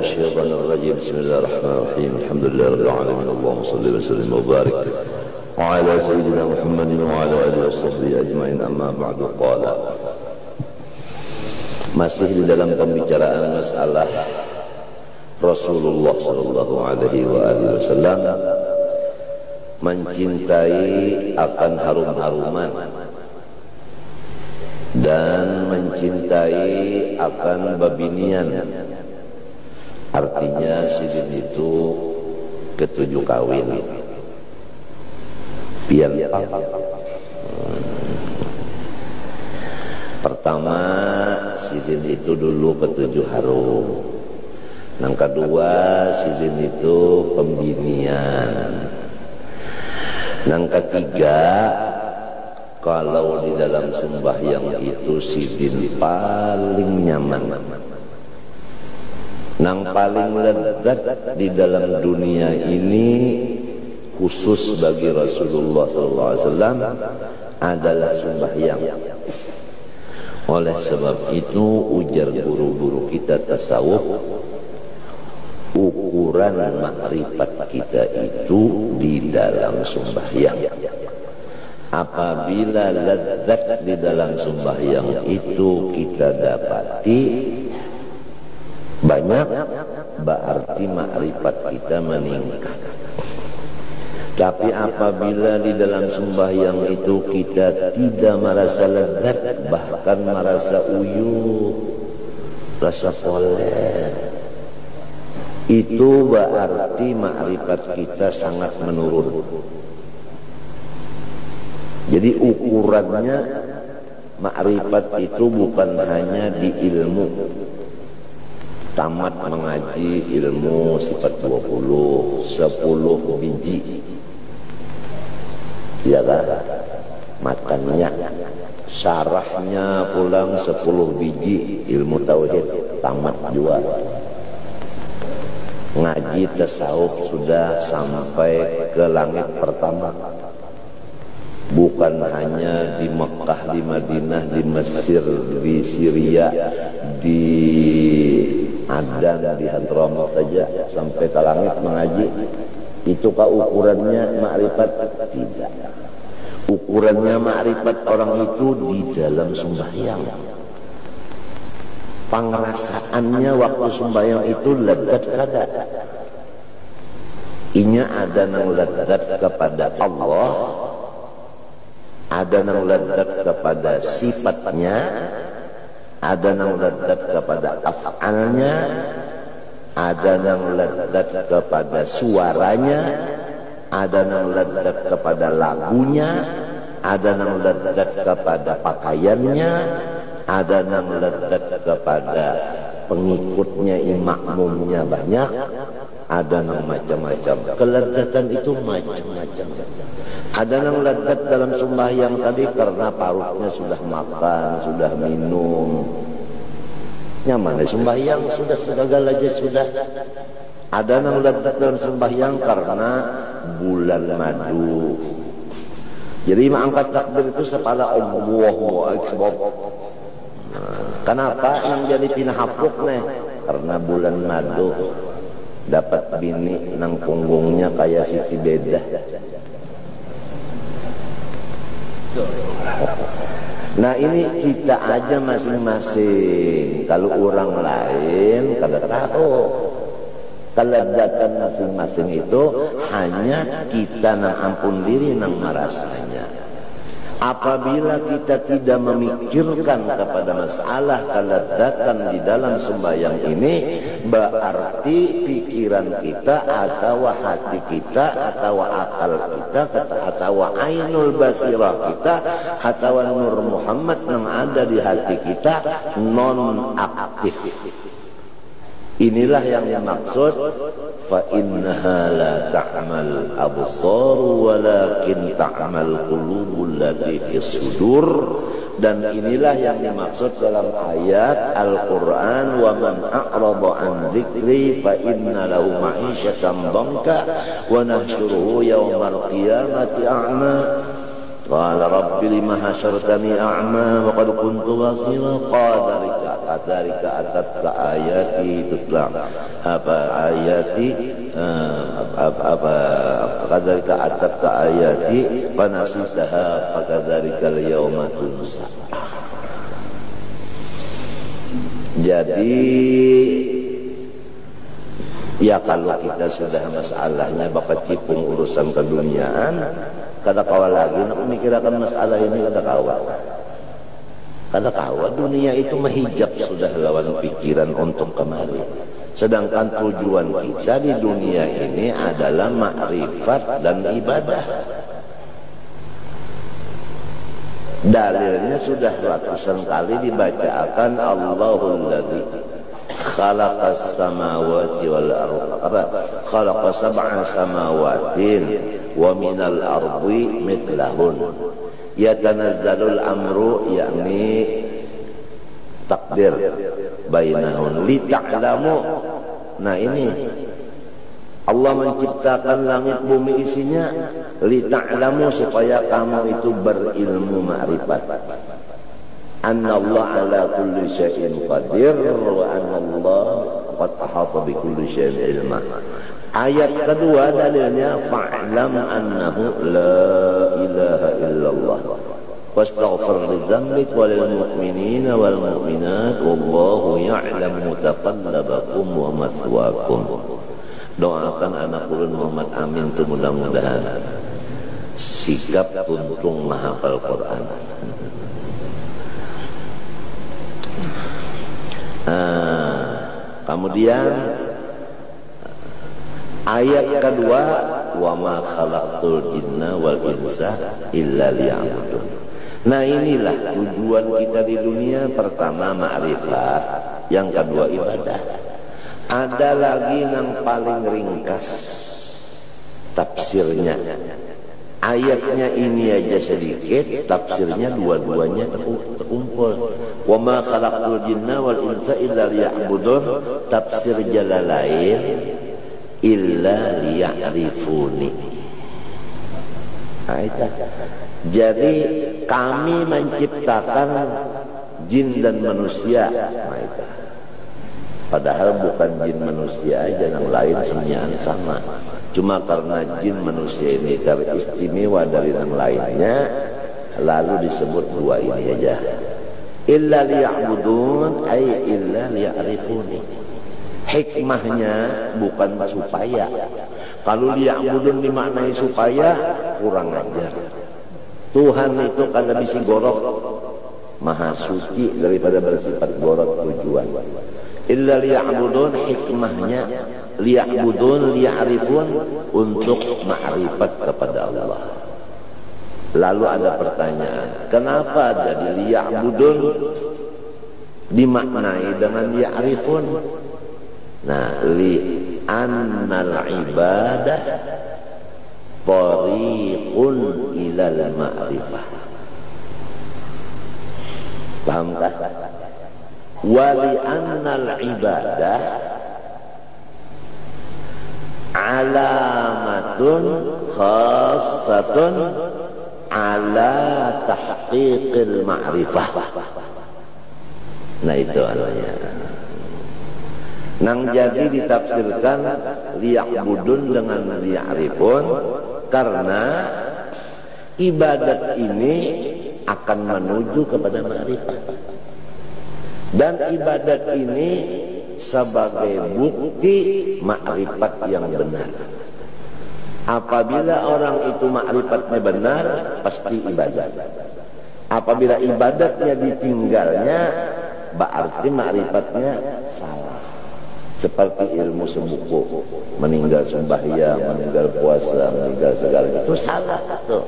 الشيطان الرجيم بسم الله الرحمن الرحيم الحمد لله رب العالمين اللهم صل وسلم وبارك وعلى سيدنا محمد وعلى آله وصحبه أجمعين أما بعد قال masih di dalam pembicaraan masalah Rasulullah sallallahu alaihi wasallam mencintai akan harum-haruman dan mencintai akan babinian. Artinya sidin itu ketujuh kawin. Pian pertama sidin itu dulu ketujuh harum. Yang kedua sidin itu pembinian. Yang ketiga, kalau di dalam sembahyang itu sidin paling nyaman, yang paling lezat di dalam dunia ini khusus bagi Rasulullah SAW adalah sembahyang. Oleh sebab itu ujar guru-guru kita tasawuf, ukuran makrifat kita itu di dalam sembahyang. Apabila lezat di dalam sembahyang itu kita dapati banyak, berarti makrifat kita meningkat. Tapi apabila di dalam sembahyang itu kita tidak merasa lezat, bahkan merasa uyuh, rasa poler, itu berarti makrifat kita sangat menurun. Jadi ukurannya makrifat itu bukan hanya di ilmu, tamat mengaji ilmu sifat 20, 10 biji, ya kan? Makannya, syarahnya pulang 10 biji ilmu tauhid, tamat juga. Ngaji tasawuf sudah sampai ke langit pertama. Bukan hanya di Mekah, di Madinah, di Mesir, di Syria, di Adan, di Hadramut saja sampai ke langit mengaji. Itukah ukurannya makrifat? Tidak. Ukurannya makrifat orang itu di dalam sembahyang. Pengerasaannya waktu sembahyang itu lezat kada. Inya ada yang lezat kepada Allah, ada yang lezat kepada sifatnya, ada yang lezat kepada af'alnya, ada yang lezat kepada suaranya, ada yang lezat kepada lagunya, ada yang lezat kepada pakaiannya, ada yang lezat kepada pengikutnya, makmumnya banyak, ada yang macam-macam. Kelezatan itu macam-macam. Ada yang lezat dalam sembahyang tadi karena parutnya sudah makan, sudah minum, nyaman di sembahyang, sudah segala aja sudah. Ada yang lezat dalam sembahyang karena bulan madu. Jadi mengangkat takbir itu sepala Allahu Akbar. Kenapa yang jadi pinahapuk nih? Karena bulan madu, dapat bini nang punggungnya kayak sisi beda. Nah ini kita aja masing-masing. Kalau orang lain kada tahu. Kelezatan masing-masing itu hanya kita nang ampun diri nang merasanya. Apabila kita tidak memikirkan kepada masalah kelezatan di dalam sembahyang ini, berarti pikiran kita atau hati kita atau akal kita atau ainul basirah kita atau nur Muhammad yang ada di hati kita non aktif. Inilah yang dimaksud fa innaha la ta'mal absar walakin ta'mal qulubul lati fis sudur. Dan inilah yang dimaksud dalam ayat Al-Quran, wa man a'rada an dzikri fa inna lahu ma'isyatan dhanka wa nahsyuruhu yaumal qiyamati a'ma. Qala rabbi lima hasyartani a'ma wa qad kuntu basira qala kadzalika atatka ayati tutla ayati kadzalika atatka ayati fanasitaha fakadzalika al-yawma tunsa. Jadi ya kalau kita sudah masalahnya bapak cipung urusan keduniaan, kada kawal lagi nak memikirkan masalah ini, kada kawal dunia itu menghijab sudah lawan pikiran untuk kemari. Sedangkan tujuan kita di dunia ini adalah makrifat dan ibadah. Dalilnya sudah ratusan kali dibacakan, Allahul ladzi khalaqas samawati wal arda khalaqas sab'a samawatin wa minal ardi mithlahun yatanazzalul amru, yakni takdir bainahun lita'lamu. Nah ini Allah menciptakan langit bumi isinya lita'lamu, supaya kamu itu berilmu ma'rifat. Annallahu ala kulli syai'in qadir wa annallahu qad ahata bi kulli syai'in ilma. Ayat kedua dalilnya fa'lam annahu la ilaha illallah wastaghfir li dzambik walil mu'minina wal mu'minat wallahu ya'lamu mutaqallabakum wa mathwaakum. Doakan anak ulun Muhammad Amin tuh mudah-mudahan sikap tuntung menghafal Quran. Kemudian ayat kedua, wa ma khalaqtul jinna wal insa illa liya'budun. Nah inilah tujuan kita di dunia. Pertama ma'rifat, yang kedua ibadah. Ada lagi yang paling ringkas tafsirnya. Ayatnya ini aja sedikit, tafsirnya dua-duanya terkumpul. Wa ma khalaqtul jinna wal insa illa liya'budun, tafsir Jalalain illa liya'rifuni. Nah, itu. Jadi kami menciptakan jin dan manusia. Nah, itu. Padahal bukan jin manusia aja, yang lain semuanya sama. Cuma karena jin manusia ini teristimewa dari yang lainnya, lalu disebut dua ini aja. Illa liya'budun ay illa liya'rifuni. Hikmahnya bukan supaya. Kalau liya'budun dimaknai supaya, kurang ajar. Tuhan itu kada bisi gorok, maha suci daripada bersifat gorok tujuan. Illa liya'budun, hikmahnya liya'budun, liya'rifun, untuk ma'rifat kepada Allah. Lalu ada pertanyaan, kenapa jadi liya'budun dimaknai dengan liya'rifun? Nah, li'annal ibadah tariqun ilal ma'rifah. Pahamkah? Wa li'annal ibadah alamatun khassatun ala tahqiqil ma'rifah. Nah itu artinya. Nang jadi ditafsirkan liya'budun dengan liya'rifun karena ibadat ini akan menuju kepada ma'rifah. Dan ibadat ini sebagai bukti makrifat yang benar. Apabila orang itu makrifatnya benar, pasti ibadat. Apabila ibadatnya ditinggalnya, berarti makrifatnya salah. Seperti ilmu sebuku, meninggal sembahyang, meninggal puasa, meninggal segala itu salah tuh.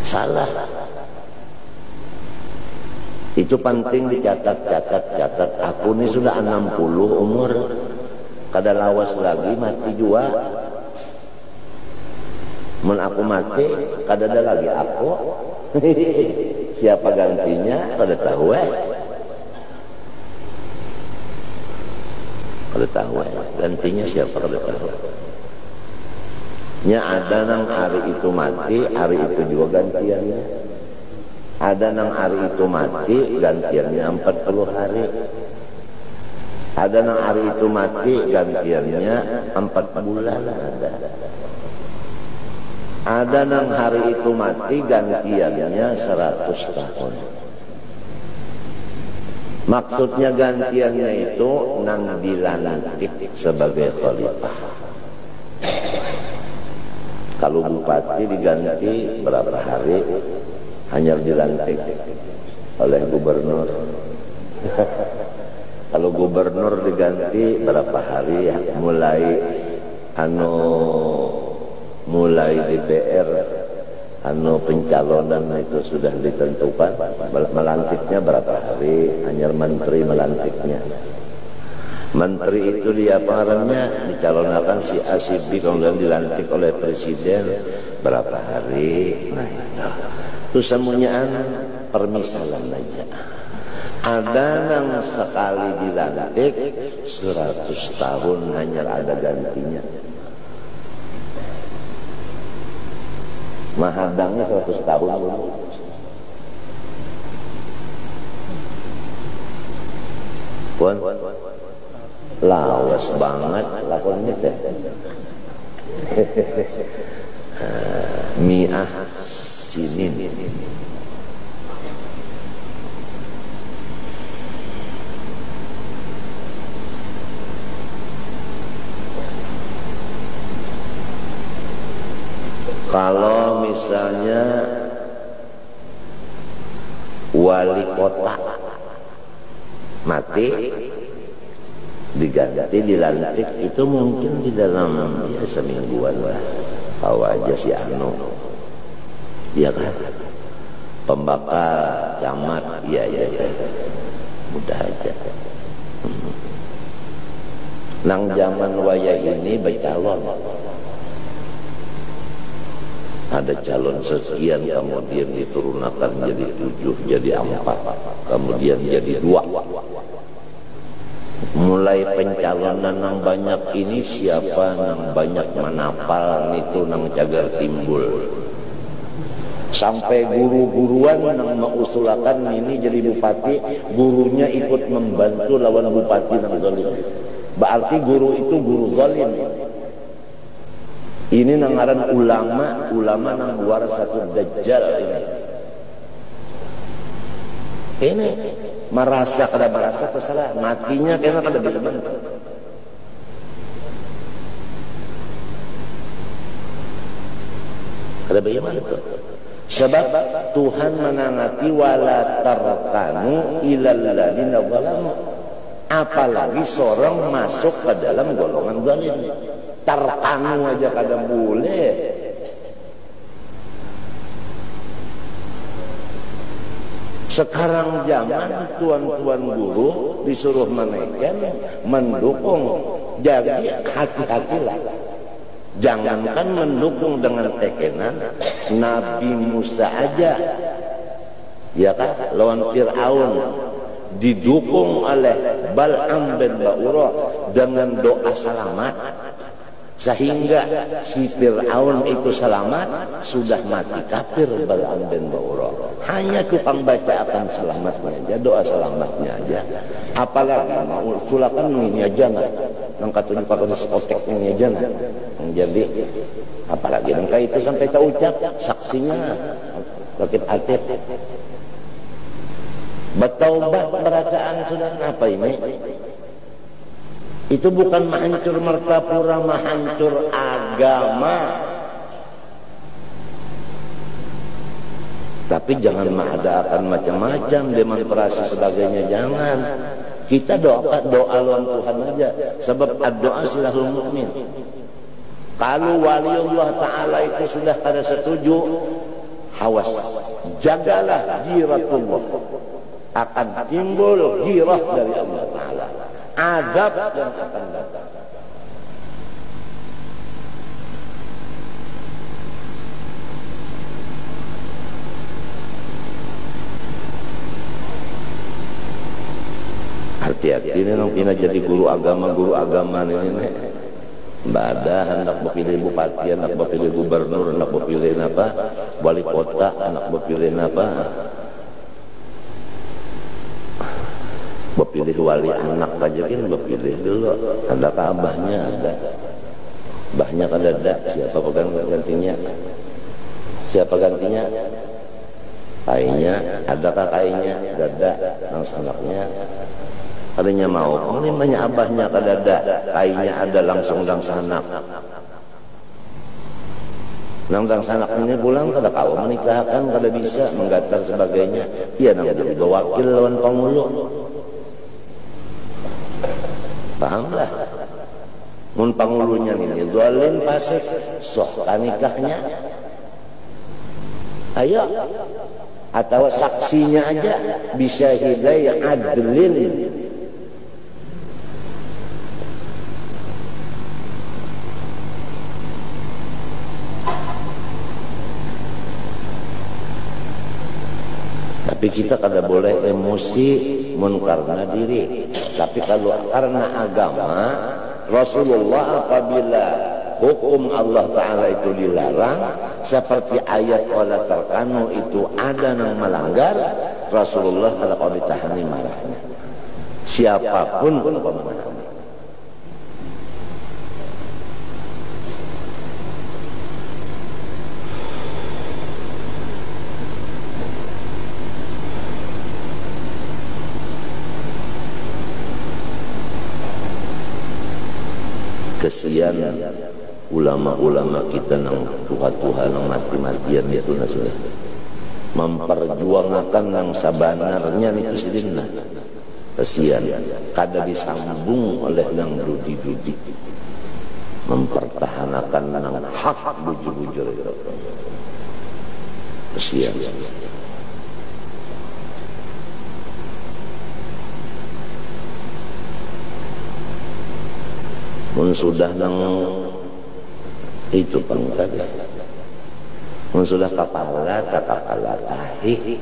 Salah. Itu penting dicatat. Aku ini sudah 60 umur, kada lawas lagi mati jua. Mun aku mati, kada ada lagi aku. Siapa gantinya kada tahu. Kada tahu gantinya siapa kada tahu. Nya ada nang hari itu mati, hari itu juga gantiannya. Ada nang hari itu mati, gantiannya 40 hari. Ada nang hari itu mati, gantiannya 4 bulan ada. Ada nang hari itu mati, gantiannya 100 tahun. Maksudnya gantiannya itu nang dilantik sebagai khalifah. Kalau bupati diganti berapa hari, hanya dilantik oleh gubernur. Kalau gubernur diganti berapa hari, mulai DPR pencalonan itu sudah ditentukan, melantiknya berapa hari, hanya menteri melantiknya. Menteri itu dia pengarangnya dicalonkan si A si B, kemudian dilantik oleh presiden berapa hari. Nah itu semuanya permisalan aja. Ada yang sekali dilantik 100 tahun hanya ada gantinya. Mahadangnya 100 tahun dulu. Puan lawas banget lakonnya teh. Mi'ah sinin. Kalau misalnya wali kota mati diganti dilantik itu mungkin di dalam ya semingguan lah. Tahu aja si Anu, iya kan, pembakar camat, iya mudah aja. Nang zaman waya ini bercalon, ada calon sekian, kemudian diturunkan jadi 7, jadi 4, kemudian jadi 2. Mulai pencalonan nang banyak ini siapa nang banyak menapal itu nang cagar timbul. Sampai guru-guruan nang mengusulkan ini jadi bupati, gurunya ikut membantu lawan bupati nang zalim. Berarti guru itu guru zalim. Ini nang ngaran ulama nang warasatul dajjal ini merasa tersalah, matinya kena kada dibantu. Kada bagaimana itu? Sebab Tuhan menangati wala tarkanu ilal ladina zalamu. Apalagi seorang masuk ke dalam golongan zalim. Tarkanu aja kada boleh. Sekarang zaman tuan-tuan guru disuruh menaikkan, mendukung. Jadi hati-hatilah. Jangankan mendukung dengan tekenan Nabi Musa aja, ya kan, lawan Fir'aun didukung oleh Bal'am bin Ba'urah dengan doa selamat, sehingga si Fir'aun itu selamat, sudah mati kafir Bal'am bin Ba'urah. Hanya tukang baca akan selamatnya aja, doa selamatnya aja. Apalagi mau sulakan ini aja nggak, nangka tunjuk pakai diskotek ini aja nggak. Jadi apalagi nangka itu sampai tak ucap saksinya rakib atib. Bertaubat bacaan sudah apa ini? Itu bukan menghancur Martapura, menghancur agama. Tapi jangan mengadakan macam-macam demonstrasi sebagainya, jangan. Kita doa lawan Tuhan aja. Sebab doa silahul mukmin. Kalau waliullah Ta'ala itu sudah pada setuju, awas, jagalah giratullah. Akan timbul girah dari Allah Ta'ala. Azab yang akan datang. hati-hati ini nang pina jadi guru agama ini nih. Mbak ada hendak berpilih bupati, hendak berpilih gubernur, hendak berpilih apa, wali kota, hendak berpilih apa, berpilih wali anak aja kan berpilih dulu. Ada abahnya ada, abahnya kan ada, siapa pegang gantinya? Siapa gantinya? Kainya, adakah kainya? Dada, nang sanaknya. Kalinya mau, banyak abahnya kadada, kainya ada langsung dang sanak. Nang dang sanak ini pulang kada kau menikahkan, kada bisa menggatar sebagainya. Iya nang jadi wakil lawan pangulu. Pahamlah. Mun pangulunya ini zalim fasik, soh nikahnya. Ayo. Atau saksinya aja bisa hidayah adlin. Tapi kita kada boleh emosi mun karena diri. Tapi kalau karena agama, Rasulullah apabila hukum Allah Ta'ala itu dilarang, seperti ayat wala tarkanu itu ada yang melanggar, Rasulullah kalau ditahani marahnya. Siapapun kalau menahani. Kesian ulama-ulama kita nang Tuhan nang mati-matian itu sudah memperjuangkan nang sabanarnya itu sidinna. Kesian kada disambung oleh nang dudi-dudi mempertahankan nang hak bujur-bujur itu. Kesian. Mun sudah nang itu pangkat, mun sudah kepala tahi,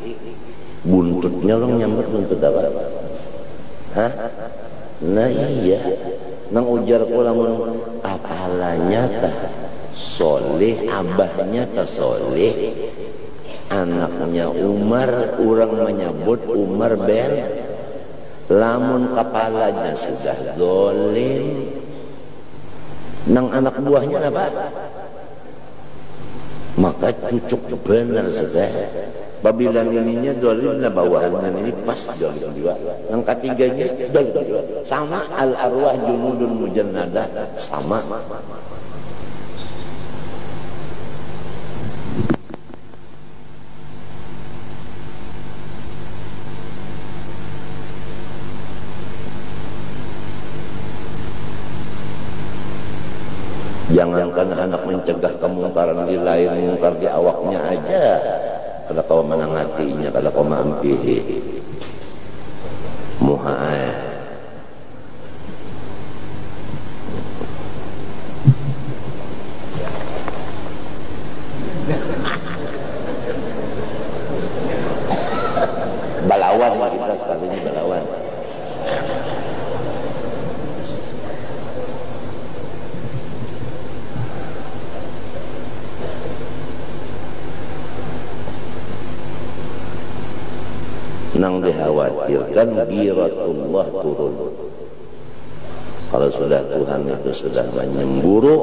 buntutnya orang nyamber buntut apa? Hah? Nah iya, nang ujar pula mun kepalanya tah soleh, abahnya tah soleh, anaknya Umar, orang menyebut Umar ben, lamun kepalanya sudah zalim. Nang anak buahnya apa? Maka cucuk benar sudah. Babila ininya dolim, nah bawahannya ini pas dolim juga. Yang ketiganya dolim juga. Sama al arwah junudun mujannadah sama. Jangankan anak mencegah kemungkaran di lain, mungkar di awaknya aja. Kalau kau menangatinya, kalau kau mampihi muha'ay. Balawan kita sekalinya balawan. Nang dikhawatirkan giratullah turun. Kalau sudah Tuhan itu sudah menyemburu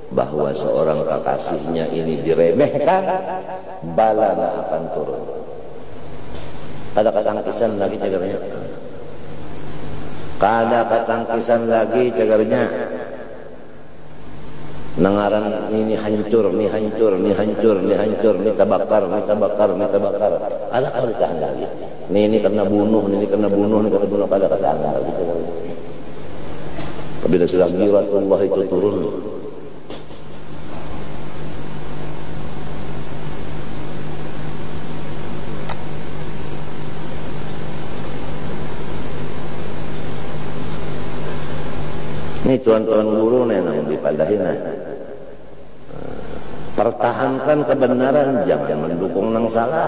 bahwa seorang kekasihnya ini diremehkan, balanya akan turun. Ada ketangkisan lagi cagarnya. Kada ketangkisan lagi cagarnya. Nangaran ini hancur, ini hancur, ini hancur, ini hancur, ini terbakar, ini terbakar, ini terbakar. Ada kalau ditahan lagi. Ini kena bunuh, ini kena bunuh, ini kena bunuh. Ada ketahan lagi. Apabila sudah giratullah itu turun, ini tuan-tuan guru yang dipadahin. Pertahankan kebenaran, jangan mendukung yang salah.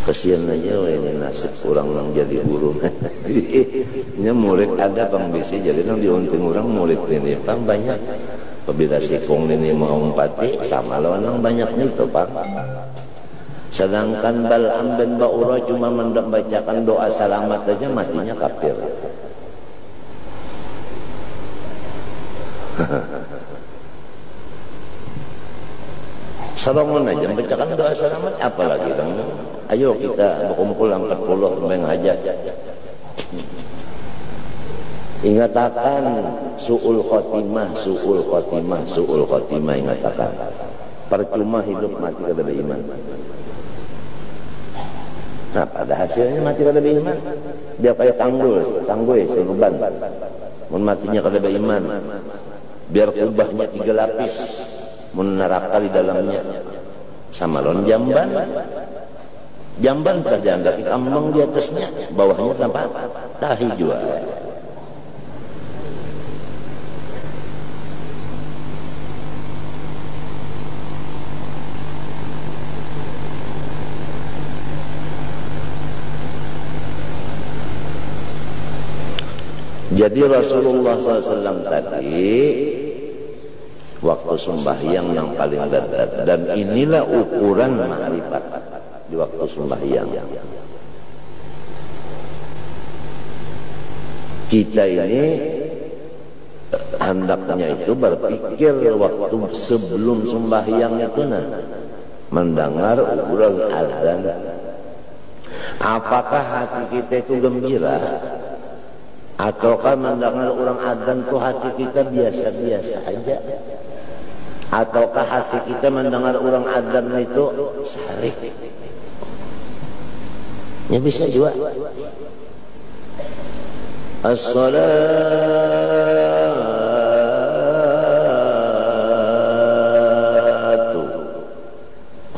Kesian aja ini nasib orang yang jadi guru. Ini murid ada Bang bisi jadi nang diunting orang murid ini Bang banyak. Apabila sikung ini mau empati sama lawan nang banyak itu Bang. Sedangkan Bal'am bin Ba'urah cuma membacakan doa selamat aja matinya kafir. Salongan aja membacakan doa selamat apalagi dong. Ayo kita berkumpul 40 menghajat. Ingatakan su'ul khotimah, su'ul khotimah, su'ul khotimah, ingatakan. Percuma hidup mati kada beriman. Nah pada hasilnya mati kada beriman. Dia kayak tanggul serban. Mun matinya kada beriman. Biar kubahnya 3 lapis. Mun neraka di dalamnya. Sama lon jamban. Jamban tak dianggap kambang di atasnya, bawahnya tanpa tahi jual. Jadi Rasulullah SAW tadi waktu sembahyang yang paling dekat, dan inilah ukuran ma'rifat di waktu sembahyang. Kita ini hendaknya itu berpikir waktu sebelum sembahyang itu mendengar orang azan, apakah hati kita itu gembira ataukah mendengar orang azan itu hati kita biasa-biasa aja, ataukah hati kita mendengar orang azan itu sarik. Ya bisa juga. As-salatu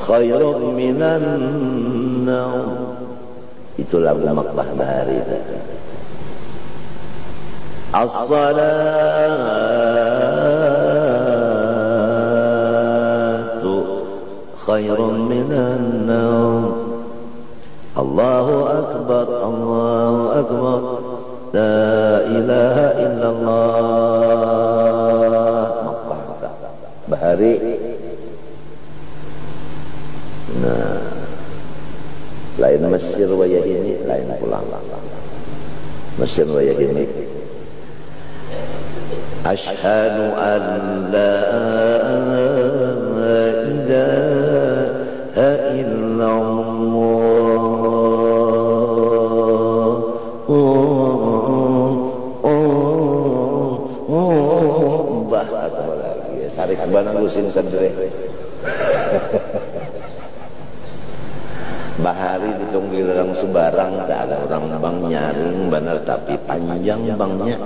khairun minan naum. Itu lagu Makbah Bahari. As-salatu khairun minan naum. Allahu Akbar, Allahu Akbar, La ilaha illallah. Bahari. Nah, lain Mesir wayah ini, lain pulang. Mesir wayah ini. Ashhadu an la ilaha illallah. Sarik banang lusin kendere. Bahari ditunggu orang Subarang, tak ada orang bang nyaring benar tapi panjang bangnya.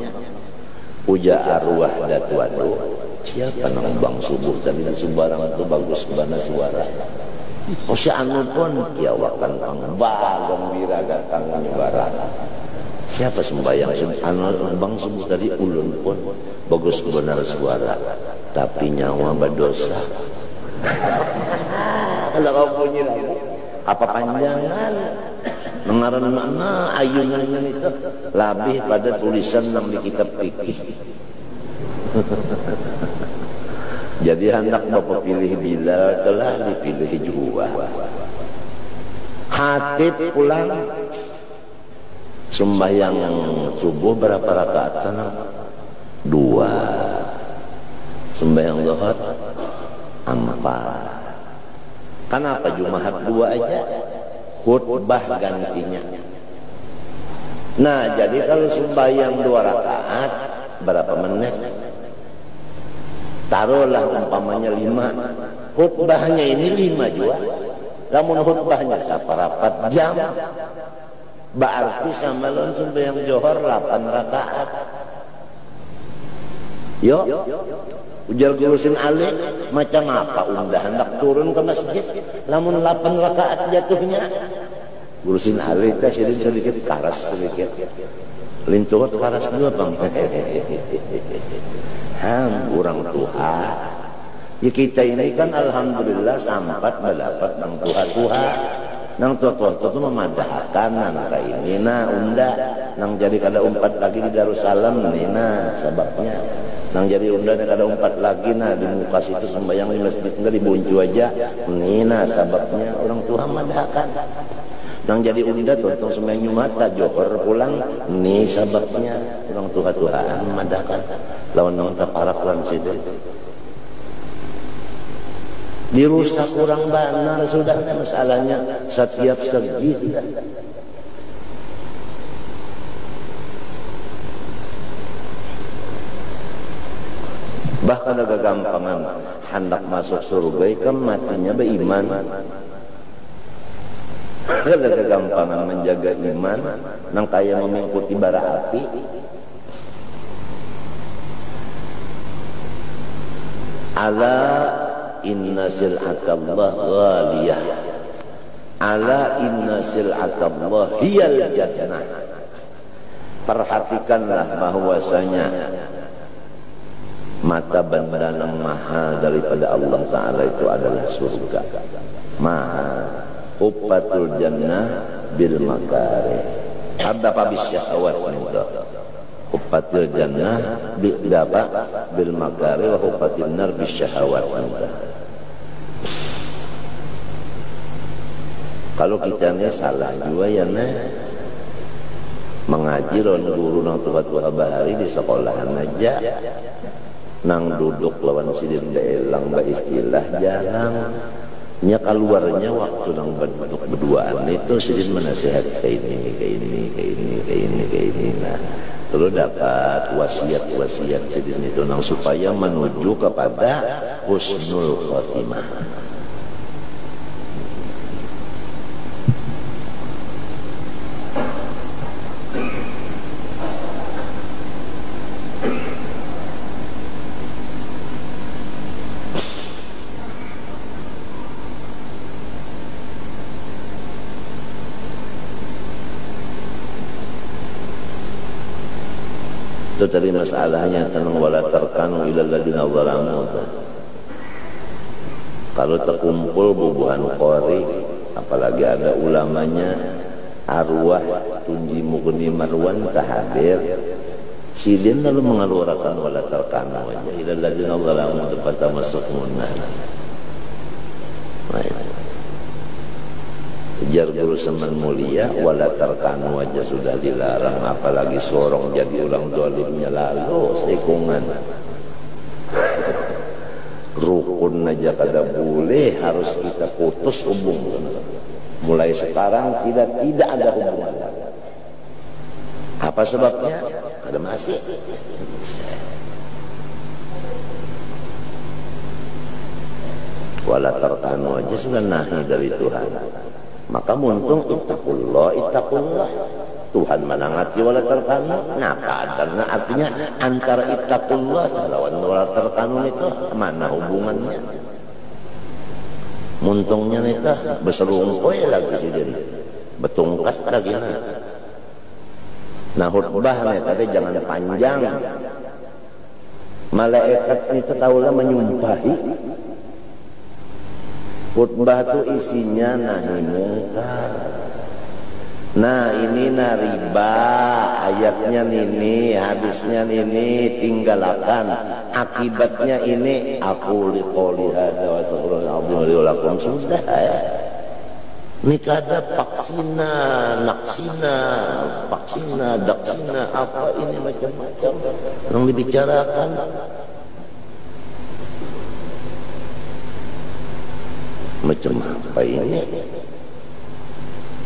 Puja arwah datu adu. Siapa nang bang subuh tadi di Subarang itu bagus bana suara. Oh si anu pun kiawakan bang gembira datang barang. Siapa sembahyang anu bang subuh tadi ulun pun bagus benar suara. Tapi nyawa berdosa. Kalau kau punya apa panjangan mengaran mana ayunan itu lebih pada tulisan yang di kitab fikih. Jadi hendak bapak pilih Bilal telah dipilih juga. Khatib pulang sembahyang subuh berapa rakaat sana? 2. Sembahyang zuhur 4. Kenapa Jumat 2 aja? Khutbah gantinya. Nah, jadi kalau sembahyang 2 rakaat berapa menit? Taruhlah umpamanya 5. Khutbahnya ini 5 juga. Namun khutbahnya saparapat jam. Berarti sama lawan sembahyang zuhur 8 rakaat. Yo. Ujar gurusin Ali macam apa undah hendak turun ke masjid lamun 8 rakaat jatuhnya. Gurusin Ali teh sedikit karas sedikit lintuh karas dua bang. Orang Tuhan ya kita ini kan alhamdulillah sampat mendapat bang Tuhan. nang tua-tua itu memadahkan nang ini nah unda nang jadi kada umpat lagi di Darussalam nih nah sebabnya nang jadi unda kada umpat lagi nah di muka situ sembahyang di masjid enggak dibuncu aja nih nah sebabnya orang tua madahkan nang jadi unda tuntung sembahyang Jumat Johor pulang nih sebabnya orang tua-tuaan madahkan lawan nang taparakuan situ dirusak kurang benar sudah masalahnya setiap segi bahkan ada gampangan hendak masuk surga kan matinya beriman ada kegampangan menjaga iman nang kaya mengikuti bara api ala inna sil'atallah ghaliyah ala inna sil'atallah hiyal jannah perhatikanlah bahwasanya mata benda yang mahal daripada Allah Ta'ala itu adalah surga mahal hubbatul jannah bil makarih ada pabis syahwat mudah hubbatul jannah bil makarih wa hubbatil nar bis syahwat mudah. Kalau kitanya salah juga ya mengaji lawan guru nang tua-tua bahari di sekolahan aja nang duduk lawan sidin daelang ba istilah jarang nya keluarnya waktu nang bentuk berduaan itu sidin menasihat ke ini nah lalu dapat wasiat sidin itu nang supaya menuju kepada husnul khotimah. Itu tadi masalahnya tentang wala tarkanu ilal ladina zalamu. Kalau terkumpul bubuhan qori apalagi ada ulamanya arwah tunji mugni marwan tahadir sidin lalu mengeluarkan wala tarkanu aja ilal ladina zalamu dapat masuk munnar. Jar guru semen mulia wala tarkanu aja sudah dilarang apalagi sorong jadi ulang dolimnya lalu sekungan rukun aja kada boleh harus kita putus hubungan mulai sekarang tidak ada hubungan apa sebabnya ada masih wala tarkanu aja sudah nahi dari Tuhan maka muntung ittaqullah Tuhan menangati wala tarkanu nah kadarnya artinya antara ittaqullah lawan wala tarkanu itu mana hubungannya muntungnya itu beserungkoy lagi sidin betungkat lagi nah khutbah tadi jangan panjang malaikat itu tahulah menyumpahi khutbah itu isinya nahi mungkar. Nah ini riba, ayatnya ini, hadisnya ini, tinggalkan. Akibatnya ini aku liqouli hadza wa sallallahu alaihi sudah ya. Ini kada paksina, daksina, apa ini macam-macam yang dibicarakan. Macam apa ini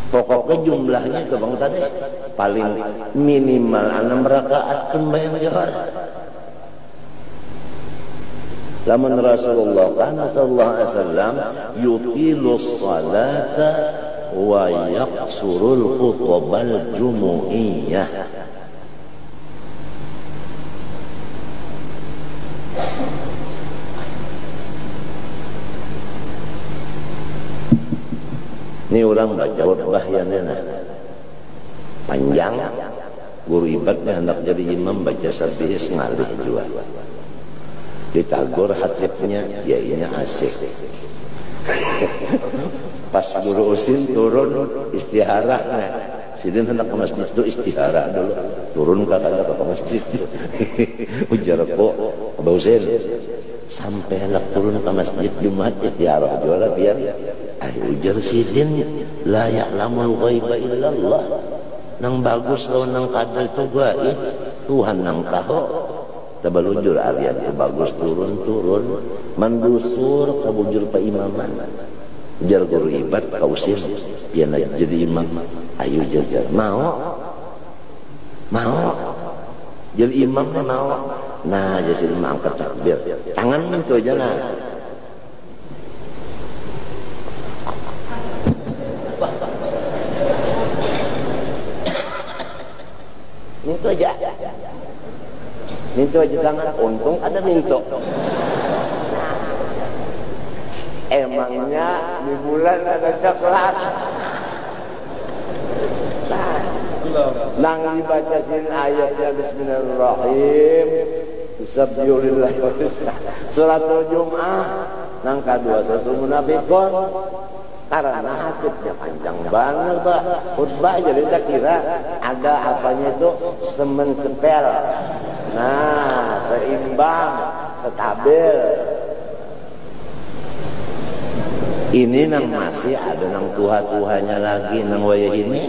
pokoknya jumlahnya itu bang tadi paling minimal 6 rakaat sembahyang Johor lamun Rasulullah kan sallallahu alaihi wasallam yuqilus salata wa yaqsurul khutbal jumu'iyah ini orang baca khutbah ya nena panjang guru ibadnya hendak jadi imam baca sabih ngalih juga ditagur hatibnya ya ini asik Pas guru usin turun istihara, nah sidin hendak ke masjid itu istihara dulu, turun ke masjid. Ujar kok Abah Husin sampai hendak turun ke masjid Jumat istihara jualan biar ujar sidin la ya'lamul ghaiba illallah, nang bagus lawan nang kadal itu gaib Tuhan nang tahu. Tabalujur arian itu bagus turun mandusur kabujur pa imaman. Ujar guru ibad kausin pian jadi imam. Ayo jajar mau jadi imam mau. Nah jadi imam angkat takbir tangan itu aja lah. Minto aja tangan, untung ada minto. Emangnya di bulan ada coklat. Nang dibacasin ayatnya Bismillahirrahmanirrahim. Bismillahirrahmanirrahim. Suratul Jum'ah. Nang kedua suratul Munafikun. Karena haditsnya panjang banget, Pak. Khutbah jadi saya kira ada apanya itu semen sepel. Nah, seimbang, stabil. Ini nang masih ada nang tuha-tuhanya lagi nang wayah ini.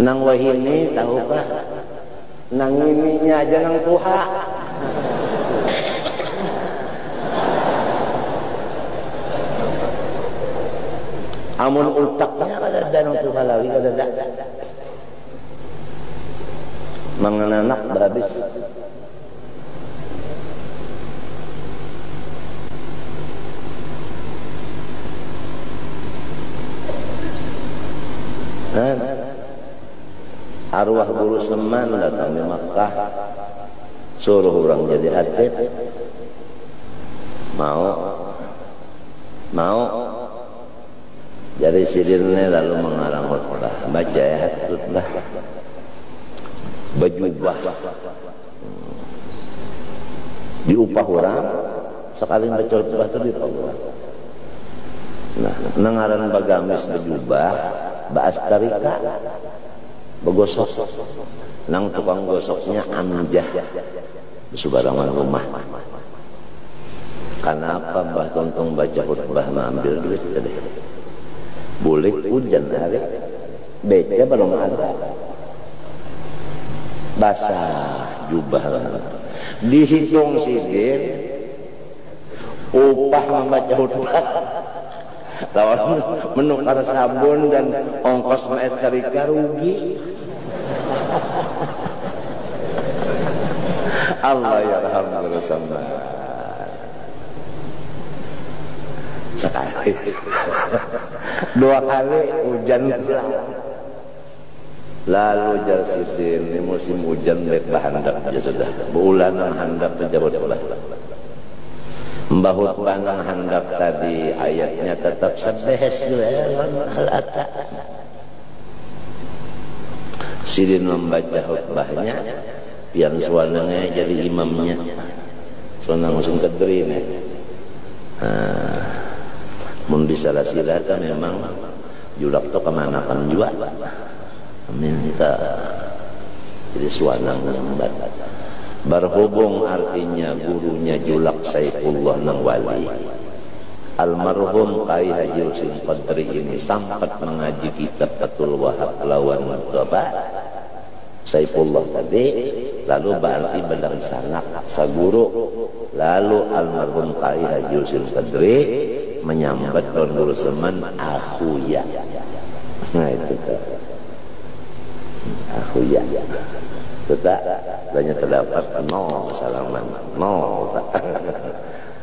Nang wayah ini tahukah? Nang ininya aja nang tuha. Amun utaknya kada nang tuha lagi kada ada. Mengenanak habis. Dan arwah guru Seman datang di Makkah, suruh orang jadi hatib. Mau jadi sidirnya lalu mengarang khutbah, baca ayat khutbah, bejubah, diupah orang sekali baca khutbah itu diupah orang. Nah, nengaran bagamis bejubah, baas tarika, begosok, nang tukang gosoknya amjah, subarangan rumah. Kenapa Mbah Tontong baca khutbah mengambil duit tadi? Boleh hujan hari, beca belum ada, basah jubah, dihitung sidir, upah membaca khutbah, lawan menukar sabun dan ongkos maestrika rugi. Allah yarham bersama. Sekali, dua kali hujan pulang. Lalu jar sidin, ini musim hujan baik bahandap aja sudah. Bulan handap pejabat belah. Mbahut panang handap tadi ayatnya tetap sebehes al-ata. Sidin membaca khutbahnya, pian suananya jadi imamnya. Suanang musim kedri nih. Mun disalah-silahkan memang julak to kemanakan juga minta jadi suanang lembat berhubung artinya gurunya julak Saifullah nang wali almarhum Kai Haji Husin Qadri ini sempat mengaji kitab Fathul Wahab lawan apa Saifullah tadi, lalu berarti bedang sanak saguru, lalu almarhum Kai Haji Husin Qadri menyambat Guru Seman akhuya. Nah itu tuh akhuya itu tak banyak terdapat no salaman no tak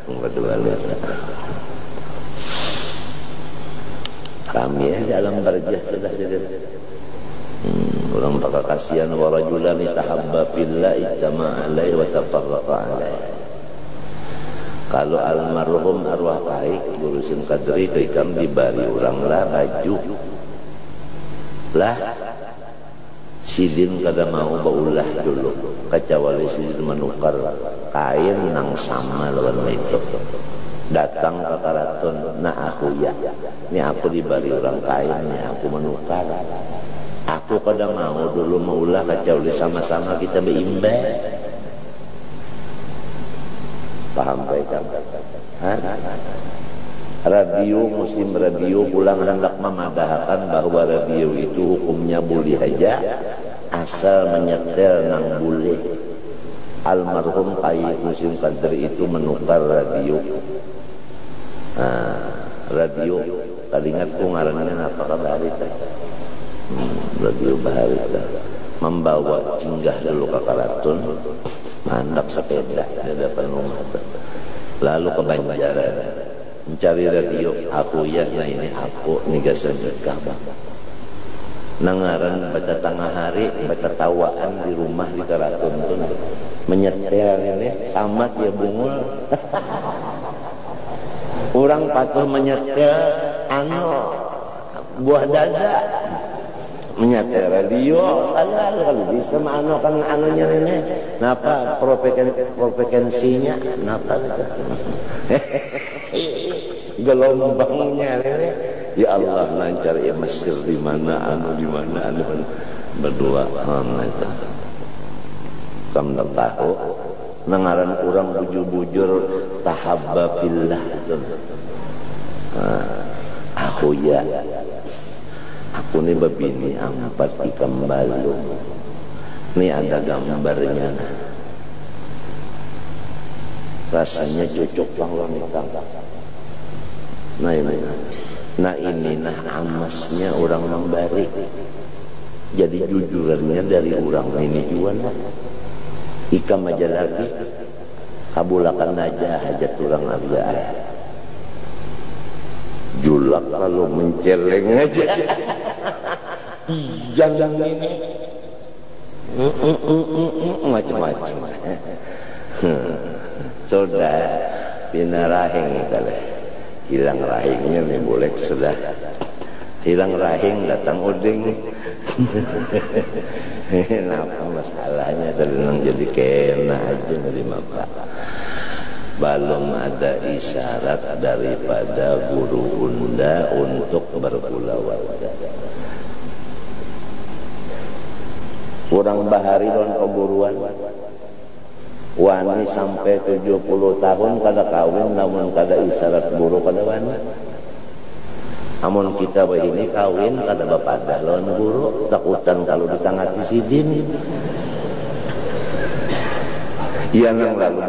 berdua lihat kami dalam berjah sudah jadi orang pakai kasihan warajulan tahabba fillah ijtama alaihi wa tafarraqa alaihi. Kalau almarhum arwah Kai Guru Husin Qadri dikam dibari orang lah baju lah sidin kada mau baulah dulu kacawali sidin menukar kain nang sama lawan itu datang ke karaton, nah aku ya, ini aku diberi orang kaya, ini aku menukar. Aku kada mau dulu maulah kacau sama-sama kita berimbe. Paham baik kan? Radio, muslim radio pulang hendak memadahkan bahwa radio itu hukumnya boleh aja asal menyetel nang boleh. Almarhum Kai Muslim Kadri itu menukar radio. Radio kalingatku ngarannya apa kabari teh. Radio Baharita membawa cinggah dulu ke karaton, mandak sepeda di depan rumah. Lalu ke Banjaran mencari radio. Aku ya, nah ini aku nigasan nikah bang. Nangaran baca tengah hari, baca tawaan di rumah di karaton tuh menyetel ini sama dia bungul. Orang patuh menyetel buah dada. Menyetel radio kalau bisa mano kan anunya ini napa frekuensinya napa gelombangnya ini ya Allah lancar ya Mesir di mana anu berdua itu kamu tahu nangaran kurang bujur-bujur tahabba fillah itu aku ya aku nih babini ampat ikan balung. Ini ada gambarnya. Rasanya cocok banget nikah. Nah ini amasnya orang membari. Jadi jujurannya dari orang ini juga. Ikam aja lagi. Kabulakan aja hajat orang abda. Julak kalau menceleng aja. Jangan ini macam-macam. Sudah bina rahing kali. Hilang rahingnya nih boleh sudah. Hilang rahing datang uding. Kenapa masalahnya terdenang jadi kena aja nerima Pak. Belum ada isyarat daripada guru unda untuk berkulawada. Kurang bahari don keguruan. Wani sampai 70 tahun kada kawin namun kada isyarat guru kada wani. Amun kita begini kawin kada bapadah lawan guru, takutan kalau ditangati sidin. Iya nang lalu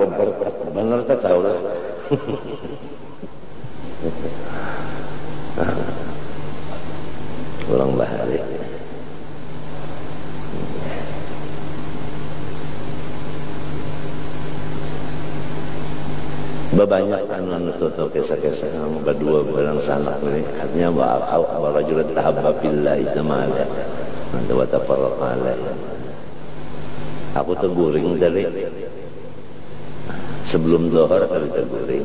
bener tak tahu lah. Kurang bahari. Banyak anu tutup kisah-kisah yang berdua barang sanak ini artinya wa rajulan tahabba fillah ijtamala wa tafarraqa alaihi. Aku teguring dari sebelum zuhur kali teguring.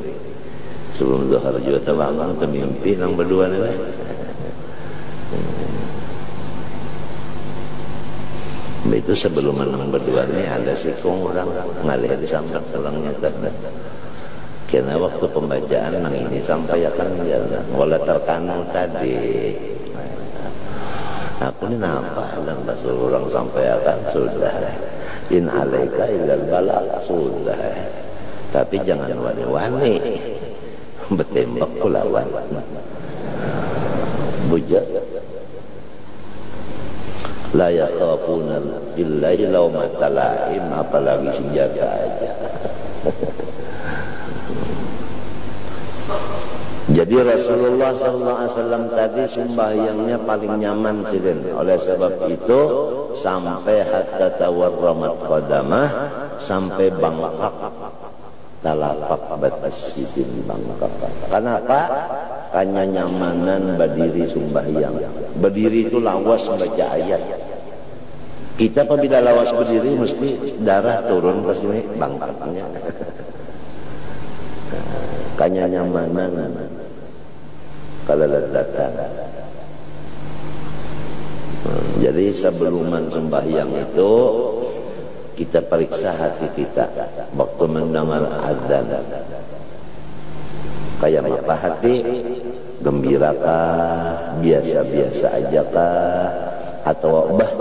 Sebelum zuhur juga terbangun termimpi nang berdua ni. Itu sebelum nang berdua ni ada sikong orang ngalih di samping tulangnya kada. Karena waktu pembacaan nang ini sampaikan jalan wala terkanu tadi. Aku ni nampak dan bahasa orang sampaikan sudah. In alaika ilal balak sudah. Tapi jangan wani-wani. Bertembak kulawan. Bujak. La yakhafuna billahi lawmata laim, apalagi senjata aja. Jadi Rasulullah SAW tadi sembahyangnya paling nyaman sidin. Oleh sebab itu sampai hatta tawarramat qadamah, sampai bangkak talapak batas sidin bangkak. Kenapa? Karena nyamanan berdiri sembahyang. Berdiri itu lawas baca ayat. Kita apabila lawas berdiri mesti darah turun ke sini bangkaknya. Kanya nyamanan kalau datang. Jadi sebelum sembahyang itu kita periksa hati kita waktu mendengar azan. Kayak apa hati? Gembirakah, biasa-biasa aja kah, atau bah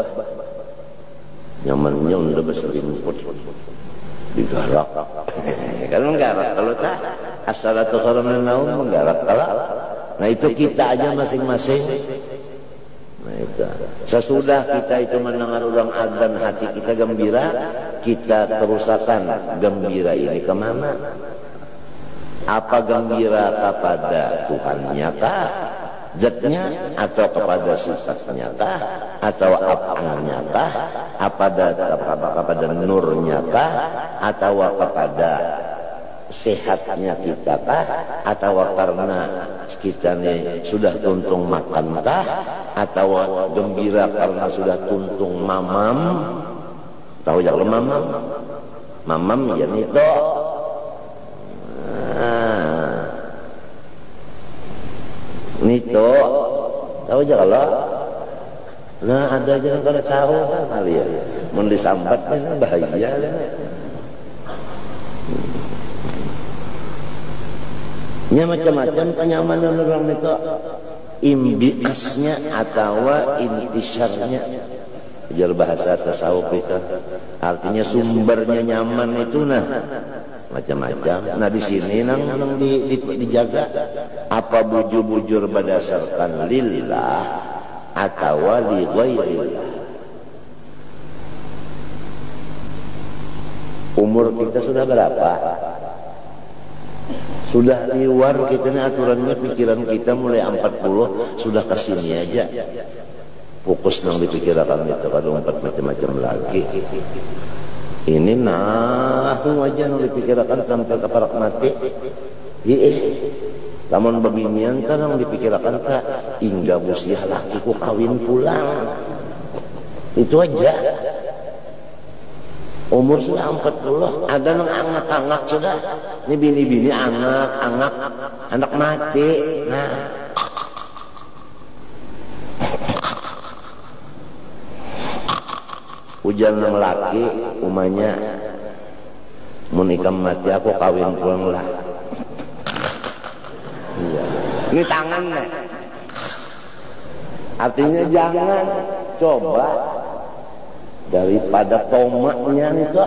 nyamannya udah berselimut digarak kan menggarak kalau tak as-salatu khairum minan naum menggarak kalau nah itu kita aja masing-masing. Nah itu sesudah kita itu mendengar orang azan hati kita gembira, kita terusakan gembira ini kemana? Apa gembira kepada Tuhannya kah, zatnya, atau kepada sifatnya kah, atau apanya kah, kepada nurnya kah, atau kepada sehatnya kita kah, atau karena kita ini sudah tuntung makan kah, atau gembira karena sudah tuntung mamam. Tahu ya mamam ya itu nito tahu aja kalau nah ada aja yang kalau tahu kan kali ya mau disambat ini bahaya nya macam-macam kenyamanan orang itu imbiasnya atau intisarnya biar bahasa tasawuf itu artinya sumbernya nyaman itu nah macam-macam. Nah di sini nang dijaga apa bujur-bujur berdasarkan lillah atau li ghairillah. Umur kita sudah berapa? Sudah liwar kita nih aturannya, pikiran kita mulai 40 sudah ke sini aja. Fokus nang dipikirkan itu kalau 4 macam-macam lagi. Ini nahu aja yang dipikirkan sampai keparak mati. Lamun beginian kan yang dipikirkan tak hingga usia lakiku kawin pulang. Itu aja. Umur sudah 40, ada yang angak-angak sudah. Ini bini-bini angak-angak, anak mati. Nah, hujan yang laki umanya menikam mati aku kawin pulang lah. Iya. Ini tangan nih. Artinya jangan coba daripada tomaknya itu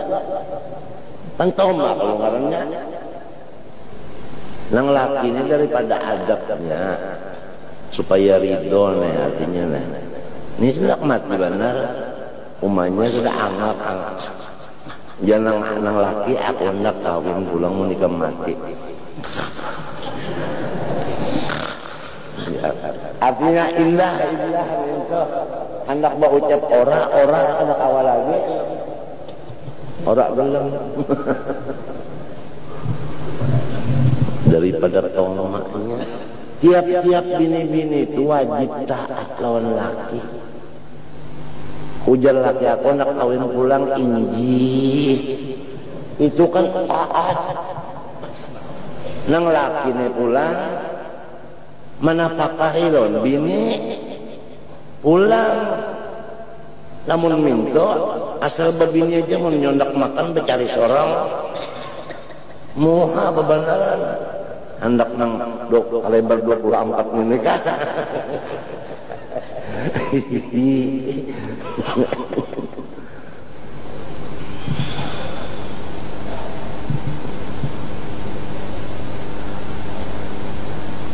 kan tomak kalau ngarannya nang laki ini daripada adabnya supaya ridho nih artinya nih ini sudah mati benar umanya sudah angak-angak jangan nang laki aku hendak kawin pulang menikah mati artinya indah itu hendak berucap ora hendak awal lagi ora belum daripada tomaknya tiap-tiap bini-bini itu wajib taat lawan laki. Ujar laki aku nak kawin pulang inji itu kan taat nang laki ini pulang manapakah ilon bini pulang namun minto asal babini aja mau nyondak makan becari sorong muha bebandaran hendak nang kalebar 24 ini kan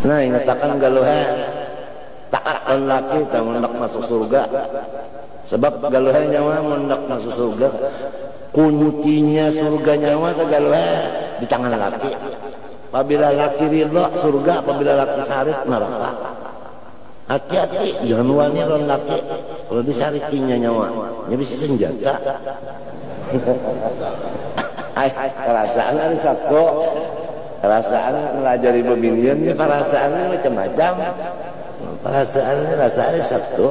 nah ingatakan galuhan taatan laki tak hendak masuk surga sebab galuhan nyawa hendak masuk surga kuncinya surga nyawa ke galuhan di tangan laki apabila laki ridho surga apabila laki sarit neraka hati-hati jangan wani orang laki kalau disaritinya nyawa nya bisa senjata kerasaan ada satu perasaan ngelajari bebinian ya perasaannya macam-macam perasaannya rasanya Sabtu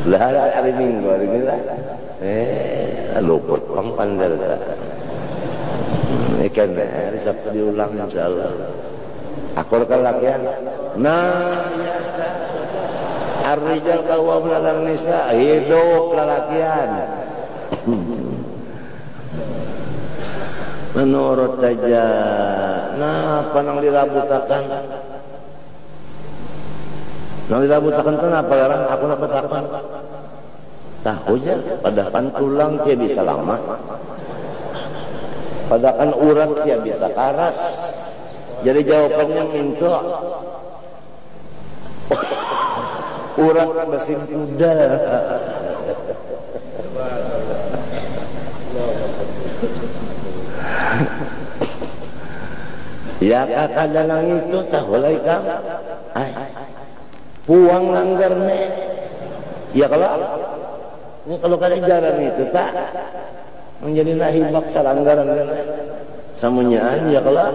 lah hari Minggu hari ini lah luput pang pandar ikan hari Sabtu diulang insyaallah akur kan lakian nah ar-rijal qawwamun 'alan nisa hidup lelakian menurut aja. Nah, apa nang dirabutakan? Nang dirabutakan itu apa orang? Aku napatakan. Tahu aja, padahal tulang dia bisa lama. Padahal urat dia bisa karas. Jadi jawabannya minta urat mesin kuda. Ya kakak dalang itu tahu lah ikam. Puang langgar nih. Ya kalau kada jalan itu tak menjadi nahibak salanggaran samunyaan ya kalau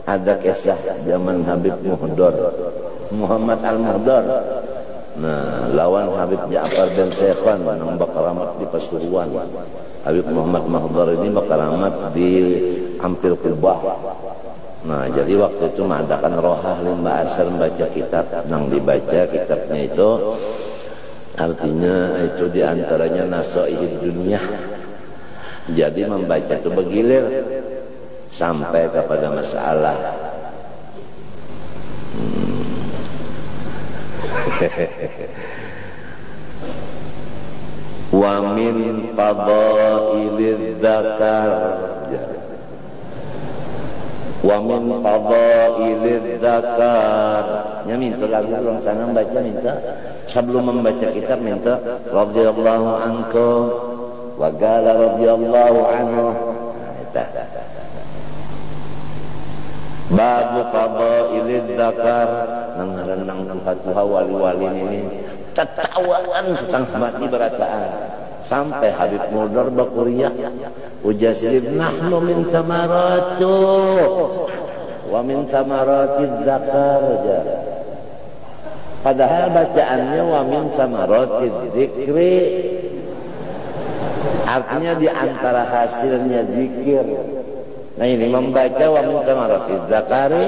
ada kisah zaman Habib Muhammad Al-Muhdar. Nah, lawan Habib Ja'far bin Sekhan nang bakaramat di Pasuruan. Habib Muhammad Muhdar ini bakaramat di hampir Kubah. Nah, jadi waktu itu mengadakan rohah limba asar membaca kitab. Nang dibaca kitabnya itu artinya itu diantaranya nasoihid dunia. Jadi membaca itu bergilir sampai kepada masalah wa min fadailidz dzakar wa min fadailidz dzakar. Ya minta lagu orang sana baca minta sebelum membaca kitab minta radhiyallahu anhu wa qala radhiyallahu anhu. Babu fadailidz dzakar nang renang Tuhan wali-wali ini tertawaan setengah mati berataan sampai Habib Muhdar bakuriah ujasilib nahnu min tamaratu wa min tamaratidz dzakar. Padahal bacaannya wa min tamaratidz dzikri, artinya di antara hasilnya zikir. Nah ini membaca wa min tamaratidz dzakari.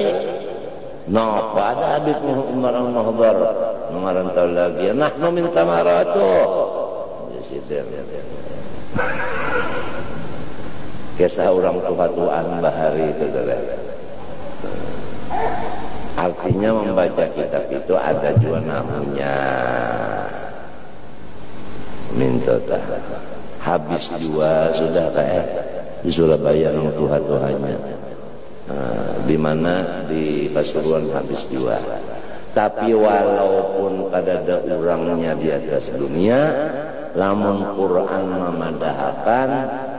Nah, pada Habib Umar Al-Muhdar mengarantau lagi nahnu min tamaratu. Kisah orang tua-tuaan bahari itu artinya membaca kitab itu ada juga namanya minta habis juga sudah kayak di Surabaya nang tuha-tuhanya. Di mana di Pasuruan habis juga. Tapi walaupun kada ada orangnya di atas dunia, lamun Quran memadahakan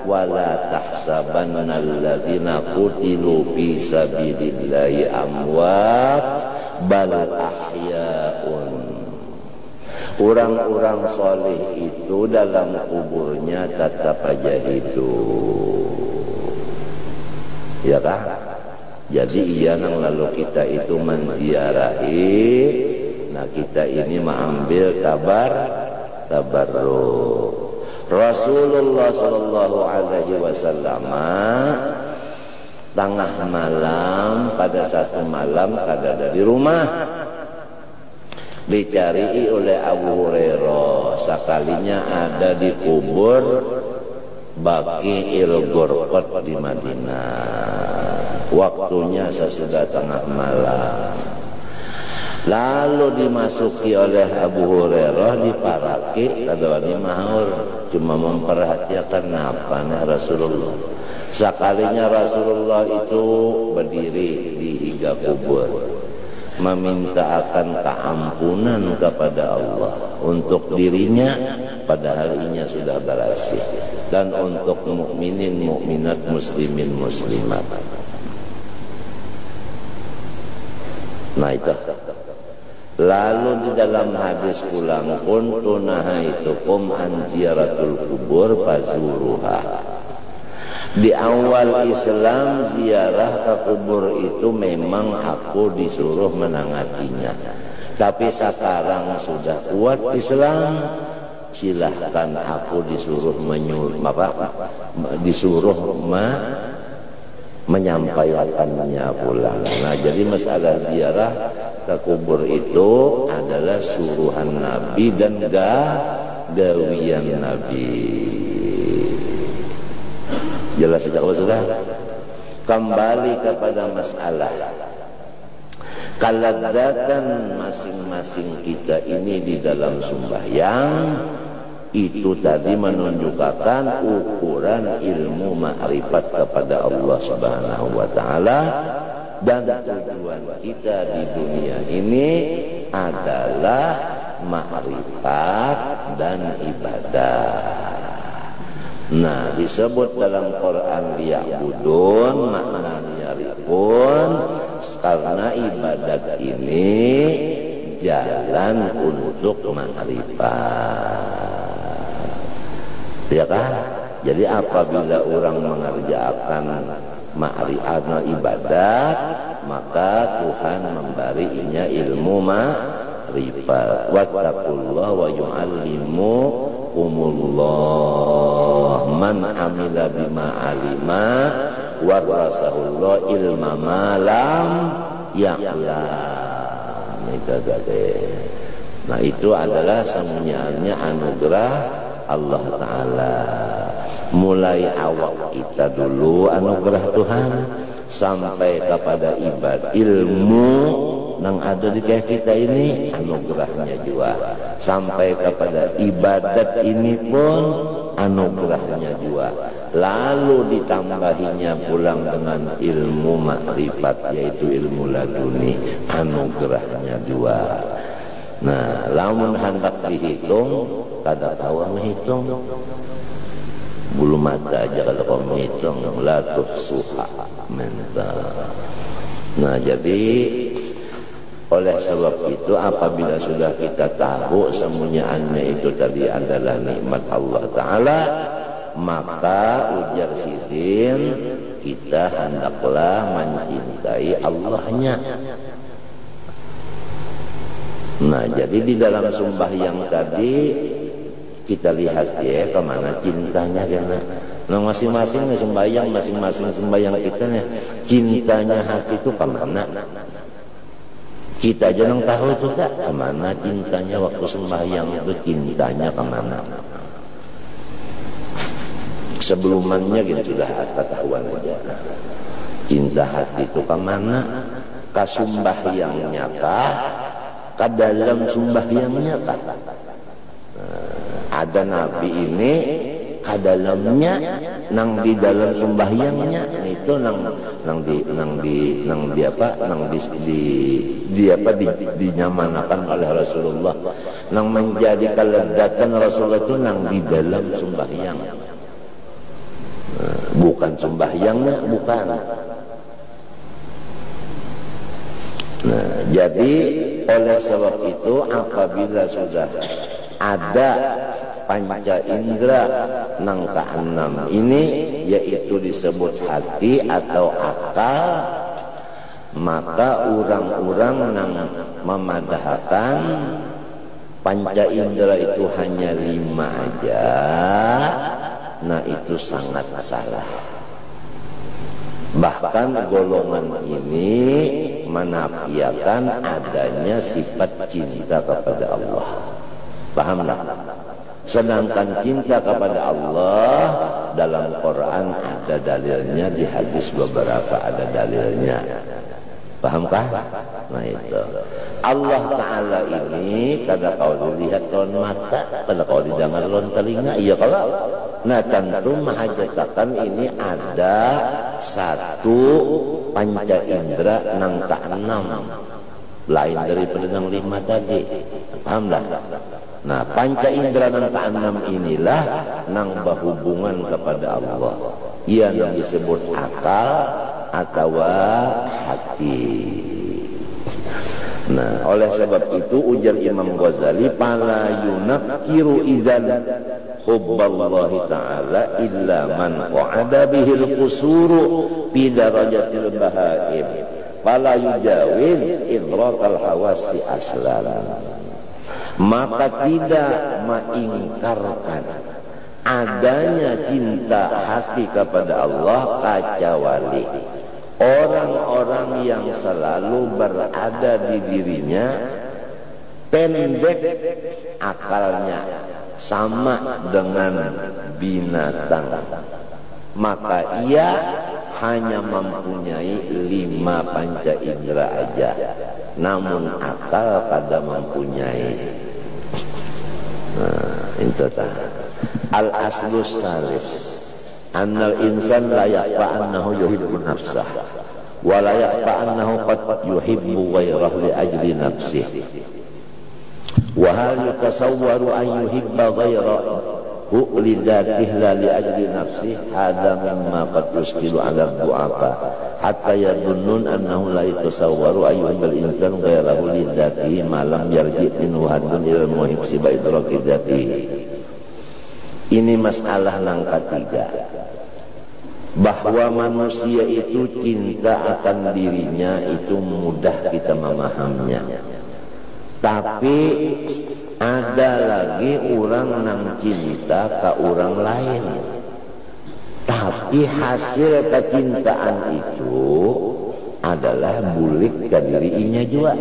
wala tahsabanna alladzina qutilu fi sabilillahi amwat bal ahyaun. Orang-orang soleh itu dalam kuburnya tetap aja hidup. Ya kan? Jadi iya nang lalu kita itu menziarahi, nah kita ini mengambil kabar tabarruk. Rasulullah sallallahu alaihi wasallam tengah malam pada satu malam kada ada di rumah. Dicari oleh Abu Hurairah, sekalinya ada di kubur Baqi'il Ghurqad di Madinah. Waktunya sesudah tengah malam. Lalu dimasuki oleh Abu Hurairah diparaki kadawani mahur, cuma memperhatikan napanya Rasulullah. Sekalinya Rasulullah itu berdiri di higa kubur meminta akan keampunan kepada Allah untuk dirinya padahal inya sudah berhasil, dan untuk mukminin mukminat muslimin muslimat. Nah itu. Lalu di dalam hadis pulang kuntu nahaitukum an ziyaratul kubur fazuruha. Di awal Islam ziarah ke kubur itu memang aku disuruh menangatinya. Tapi sekarang sudah kuat Islam, silahkan aku disuruh menyampaikannya pulang. Nah, jadi masalah ziarah ke kubur itu adalah suruhan Nabi dan gawian Nabi. Jelas sejak awal sudah. kembali kepada masalah kelezatan masing-masing kita ini di dalam sembahyang. Itu tadi menunjukkan ukuran ilmu ma'rifat kepada Allah Subhanahu wa ta'ala. Dan tujuan kita di dunia ini adalah ma'rifat dan ibadah. Nah, disebut dalam Quran liya'budun, maknanya ribun, karena ibadat ini jalan untuk ma'rifat. Ya kan? Jadi apabila orang mengerjakan ma'rifat ibadat, maka Tuhan memberinya ilmu ma'rifat. Wattaqullah wa yu'allimukumullah man amila bima alima warasahullah ilma malam ya'lam. Nah, itu adalah semuanya anugerah Allah Ta'ala. Mulai awal kita dulu anugerah Tuhan, sampai kepada ibadah ilmu yang ada di kayak kita ini anugerahnya juga, sampai kepada ibadat ini pun anugerahnya juga, lalu ditambahinya pulang dengan ilmu makrifat, yaitu ilmu laduni, anugerahnya juga. Nah, lamun hendak dihitung, kada tahu menghitung, bulu mata aja kalau kau menghitung, la tuhsuha mental. Nah, jadi oleh sebab itu apabila sudah kita tahu semuanya itu tadi adalah nikmat Allah Ta'ala, maka ujar Sidin, kita hendaklah mencintai Allahnya. Nah, jadi di dalam sembahyang tadi kita lihat ya kemana cintanya karena nah, masing-masing sembahyang, masing-masing sembahyang kita nih, cintanya hati itu kemana? Kita aja yang tahu juga kemana cintanya waktu sembahyang itu, cintanya kemana? Sebelumnya gitu sudah ketahuan aja. Cinta hati itu kemana? Ke sembahyangnya kah? Ke dalam sembahyangnya kah? Ada nabi ini ke dalamnya, nang di dalam sembahyangnya itu dinyamanakan oleh Rasulullah, nang menjadi kelezatan Rasulullah itu nang di dalam sembahyang, bukan sembahyangnya, bukan. Nah, jadi oleh sebab itu apabila sudah ada panca indera nang keenam ini, yaitu disebut hati atau akal, maka orang-orang nang memadahkan panca indera itu hanya 5 aja, nah itu sangat salah. Bahkan golongan ini menafikan adanya sifat cinta kepada Allah. Pahamlah? Sedangkan cinta kepada Allah dalam Quran ada dalilnya, di hadis beberapa ada dalilnya. Pahamkah? Nah itu Allah Ta'ala ini kada kau dilihat lawan mata, kada kau didengar lawan telinga, iya kalau. Nah tentu mahajatakan ini ada satu panca indera nang keenam, lain daripada nang 5 tadi. Pahamlah? Nah, panca indera nang keenam inilah nang berhubungan kepada Allah. Ia yang disebut akal atau hati. Nah, oleh sebab itu ujar Imam Ghazali, fala yunakkiru idzan hubballahi ta'ala illa man qa'ada bihil qusuru fi darajatil bahaim fala yujawiz idrakal hawasi aslan. Maka tidak mengingkarkan adanya cinta hati kepada Allah kecuali orang-orang yang selalu berada di dirinya pendek akalnya, sama dengan binatang, maka ia hanya mempunyai 5 panca indera aja, namun akal pada mempunyai. Itu al aslus salis annal insan la yakhfa annahu yuhibbu nafsah wa la yakhfa annahu qad yuhibbu ghayrahu li ajli nafsihi wa hal yutasawwaru an yuhibba ghayrahu li dzatihi la li ajli nafsihi hadza mimma qad yushkilu 'ala du'afa hatta yadunnun annahu la yutasawwaru an yuhibba al-insan ghayrahu li dzatihi ma lam yarji' minhu haddun ila al-muhibbi bi idraki dzatihi. Ini masalah yang ketiga, bahwa manusia itu cinta akan dirinya itu mudah kita memahaminya. Tapi ada lagi orang yang cinta ke orang lain, tapi hasil kecintaan itu adalah bulik ke dirinya juga.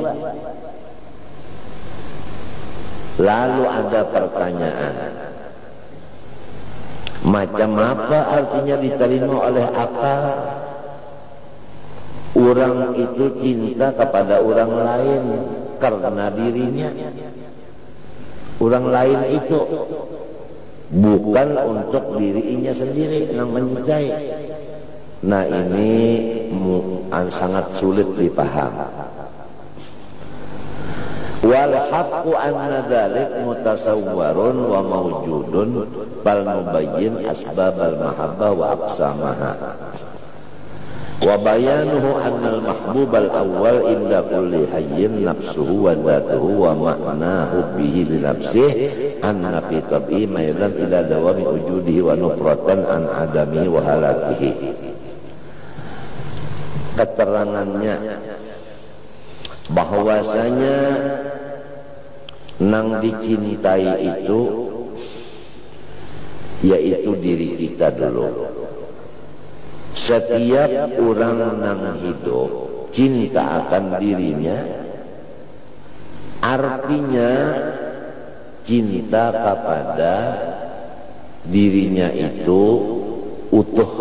Lalu ada pertanyaan, macam apa artinya diterima oleh akal? Orang itu cinta kepada orang lain karena dirinya. Orang lain itu bukan untuk dirinya sendiri yang mencintai. Nah, ini sangat sulit dipaham. Wal haqqu anna dzalik mutasawwarun wa mawjudun bal mubayyin asbabal mahabbah wa aqsamaha wa bayanuhu anna al mahbubal awwal inda kulli hayyin nafsuhu wa dhatuhu wa ma'nahu bihi li nafsihi anna fi tab'i maylan ila dawami wujudihi wa nufratan an adamihi wa halakihi. Keterangannya bahwasanya nang dicintai itu yaitu diri kita dulu. Setiap orang nang hidup cinta akan dirinya, artinya cinta kepada dirinya itu utuh,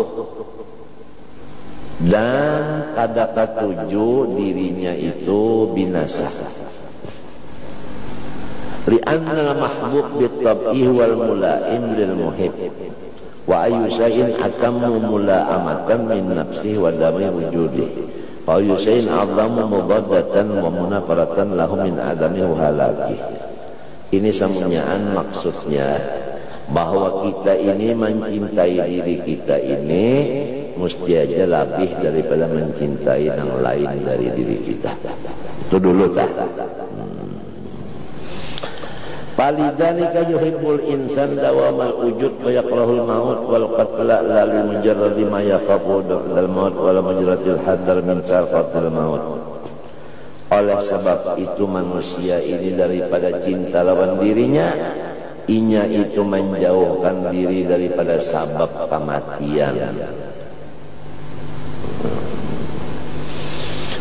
dan kada ketujuh dirinya itu binasa. Li'anna mahbub bitab'i wal mula'im lil muhib wa ayu syai'in akammu mula'amatan min nafsihi wa dami wujudihi wa ayu syai'in a'zamu mudaddatan wa munafaratan lahu min adami halaki. Ini semuanyaan maksudnya bahwa kita ini mencintai diri kita ini mesti aja lebih daripada mencintai yang lain dari diri kita. Itu dulu tak. Falidhalika yuhibbul insan dawamal wujud wa yakrahul maut wal qatla la li mujarradi ma yakhafu dal maut wal mujradil hadar min sarfatil maut. Oleh sebab itu manusia ini daripada cinta lawan dirinya, inya itu menjauhkan diri daripada sabab kematian.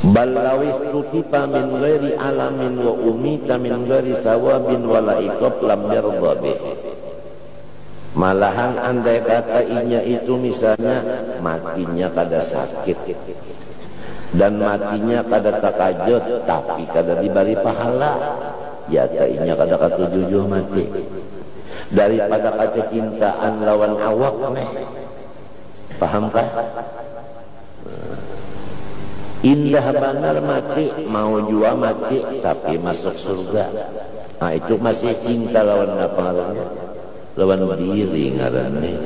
Balawih tutipa min ghairi alamin wa umita min ghairi sawabin wala iqab lam yardabih. Malahan andai kata inya itu misalnya matinya kada sakit dan matinya kada takajut tapi kada diberi pahala, ya inya kada katujuh mati daripada kecintaan lawan awak meh. Pahamkah? Indah benar mati, mau jua mati tapi masuk surga. Nah, itu masih cinta lawan apa ngarannya? Lawan diri ngarannya.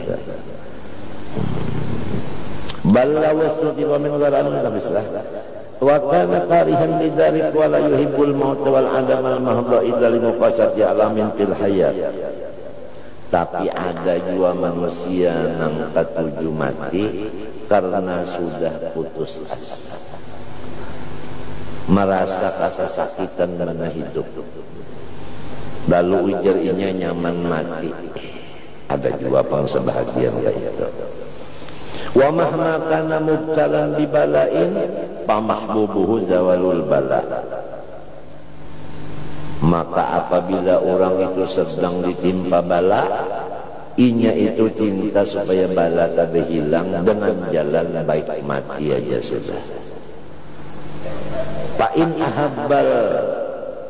Balla wasuti wa min gharan kabislah. Wa kana karihan lidzalik wa la yuhibbul maut wal adam al mahdha illa li muqasati alamin fil hayat. Tapi ada juga manusia yang ketujuh mati karena sudah putus asa, merasa kesakitan karena hidup, lalu ujar inya nyaman mati. Ada juga pang sebahagian kayak itu. Wa mahma kana mubtalan bi bala'in fa mahbubuhu zawalul bala. Maka apabila orang itu sedang ditimpa bala, Inya itu cinta supaya bala tadi hilang dengan jalan baik, mati aja sudah. Fa in ahabbal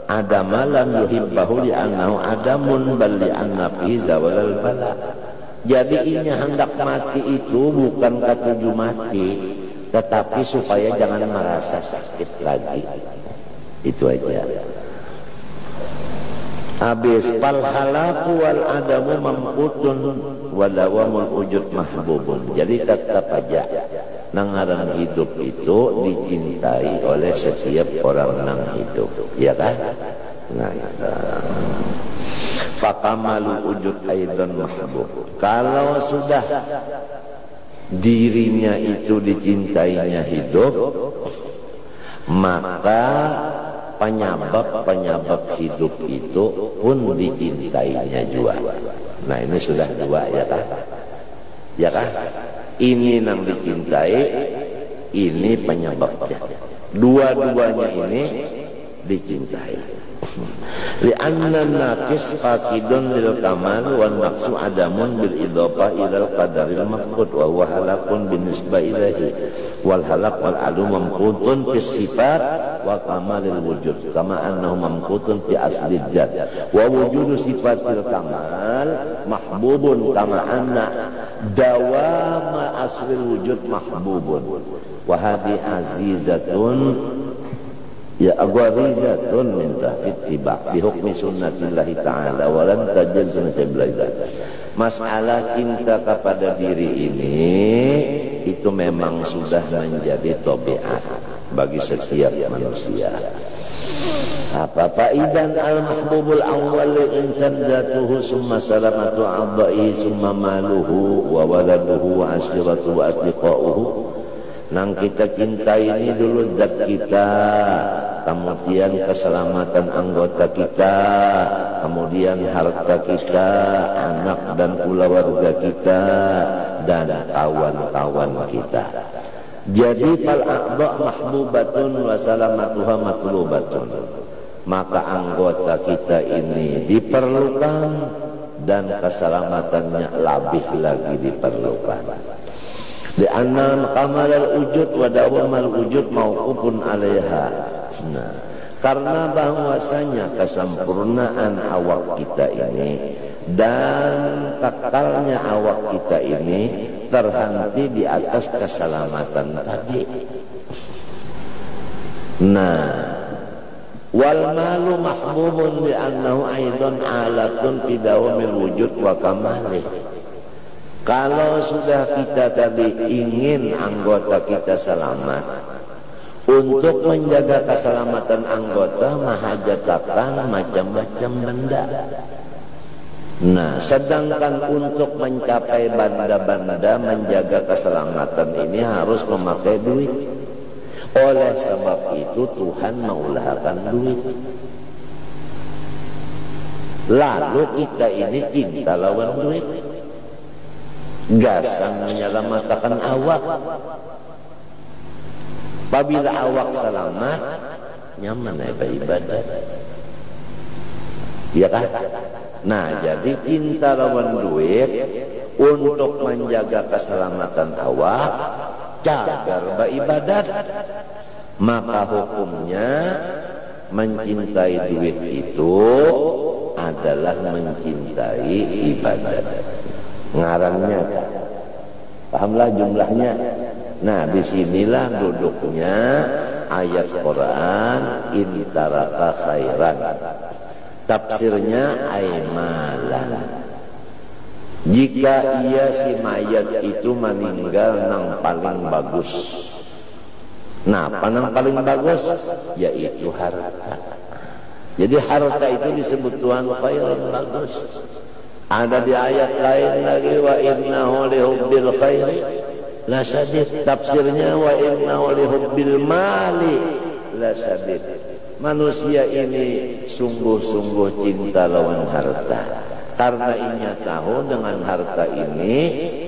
adama lam yuhibbahu li'annahu adamun bal li'anna fi zawalal bala. Jadi inya hendak mati itu bukan ketujuh mati, tetapi supaya jangan merasa sakit lagi. Itu aja. Habis fal halaku wal adamu mamqutun walawamul wujud mahbubun. Jadi tetap aja nangaran hidup itu dicintai oleh setiap orang nang hidup, ya kan? Nah, fakamalu wujud aidan mahbub. Kalau sudah dirinya itu dicintainya hidup, maka penyebab hidup itu pun dicintainya juga. Nah, ini sudah dua, ya kan? Ya kan? Ini yang dicintai, ini penyebabnya. Dua-duanya ini dicintai. Li'anna naqis faqidun lil kamal wa naqsu adamun bil idhafah ilal qadaril maqud wa huwa halakun binisbah ilahi wal halak wal adu mamqutun fis sifat wa kamalil wujud kama annahu mamqutun fi asli dzat wa wujudu sifatil kamal mahbubun kama anna dawama aslil wujud mahbubun wa hadi azizatun ya agwarizatun min tahfid tiba bihukmi sunnatillahi ta'ala walan tajal sunnatillahi. Masalah cinta kepada diri ini itu memang sudah menjadi tabiat bagi setiap manusia. Apa faidan al-mahbubul awwal insan zatuhu summa salamatu a'dha'i summa maluhu wa waladuhu wa asyratuhu wa asdiqa'uhu. Nang kita cintai ini dulu zat kita, kemudian keselamatan anggota kita, kemudian harta kita, anak dan keluarga kita, dan kawan-kawan kita. Jadi fal a'dha mahbubatun wa salamatuha matlubatun. Maka anggota kita ini diperlukan dan keselamatannya lebih lagi diperlukan. Li'anna kamalal wujud wa dawamal wujud mauqufun 'alaiha. Nah, karena bahwasanya kesempurnaan awak kita ini dan kekalnya awak kita ini terhenti di atas keselamatan tadi. Nah, wal malu mahbubun li'annahu aidan alatun fi dawamil wujud wa kamalih. Kalau sudah kita tadi ingin anggota kita selamat, untuk menjaga keselamatan anggota mahajatakan macam-macam benda. Nah, sedangkan untuk mencapai benda-benda menjaga keselamatan ini harus memakai duit. Oleh sebab itu Tuhan mengulahkan duit. Lalu kita ini cinta lawan duit. Gasan menyelamatkan awak. Apabila awak selamat, nyaman ibadah. Ya kan? Nah, jadi cinta lawan duit untuk menjaga keselamatan awak, cagar beribadat. Maka hukumnya mencintai duit itu adalah mencintai ibadat. Ngarannya, pahamlah jumlahnya. Nah, disinilah duduknya ayat Quran in taraka khairan. Tafsirnya aimalan. Jika ia si mayat itu meninggal nang paling bagus. Nah, apa nang paling bagus? Yaitu harta. Jadi harta itu disebut Tuhan khairan, bagus. Ada di ayat lain lagi wa innahu lihubbil khairi la syadid. Tafsirnya wa innahu lihubbil mali la syadid. Manusia ini sungguh-sungguh cinta lawan harta. Karena inya tahu dengan harta ini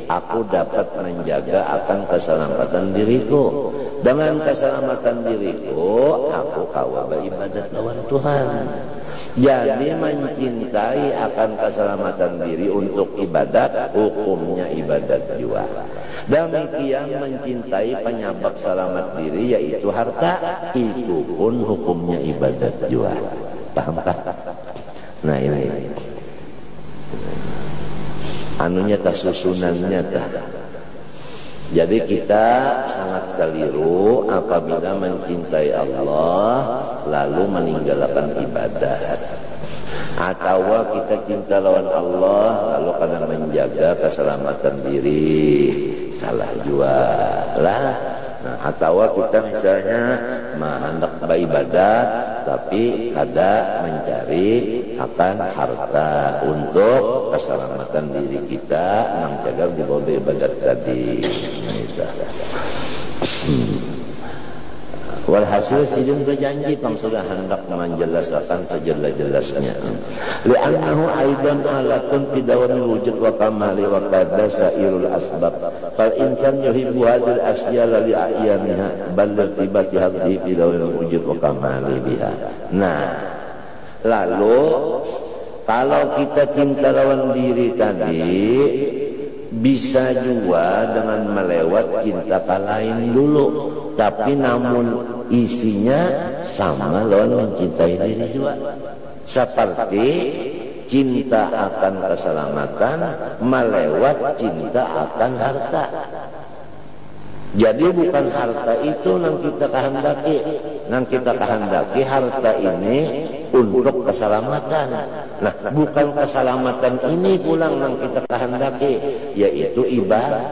aku dapat menjaga akan keselamatan diriku. Dengan keselamatan diriku aku kawa beribadat lawan Tuhan. Jadi mencintai akan keselamatan diri untuk ibadat, hukumnya ibadat jua. Demikian mencintai penyebab selamat diri yaitu harta, itu pun hukumnya ibadat jua. Pahamkah? Nah ini anunya tak, susunannya tak. Jadi kita sangat keliru apabila mencintai Allah lalu meninggalkan ibadat. Atau kita cinta lawan Allah lalu karena menjaga keselamatan diri, salah jua lah. Nah, atau kita misalnya hendak beribadat tapi kada mencari akan harta untuk keselamatan diri kita nang jaga di bawah ibadat tadi. Walhasil sidin berjanji pang sudah hendak menjelaskan sejelas-jelasnya. Li'annahu aidan alatun fi dawamil wujud wa kamali wa kadza sairul asbab. Fal insan yuhibbu hadhihi al-asya li a'yaniha bal tibati hadhihi fi dawamil wujud wa kamali biha. Nah, lalu kalau kita cinta lawan diri tadi bisa juga dengan melewat cinta lain dulu, tapi namun isinya sama lawan mencintai diri juga. Seperti cinta akan keselamatan melewat cinta akan harta. Jadi bukan harta itu yang kita kehendaki. Yang kita kehendaki harta ini untuk keselamatan. Nah, bukan keselamatan ini pulang yang kita kehendaki, yaitu ibadat.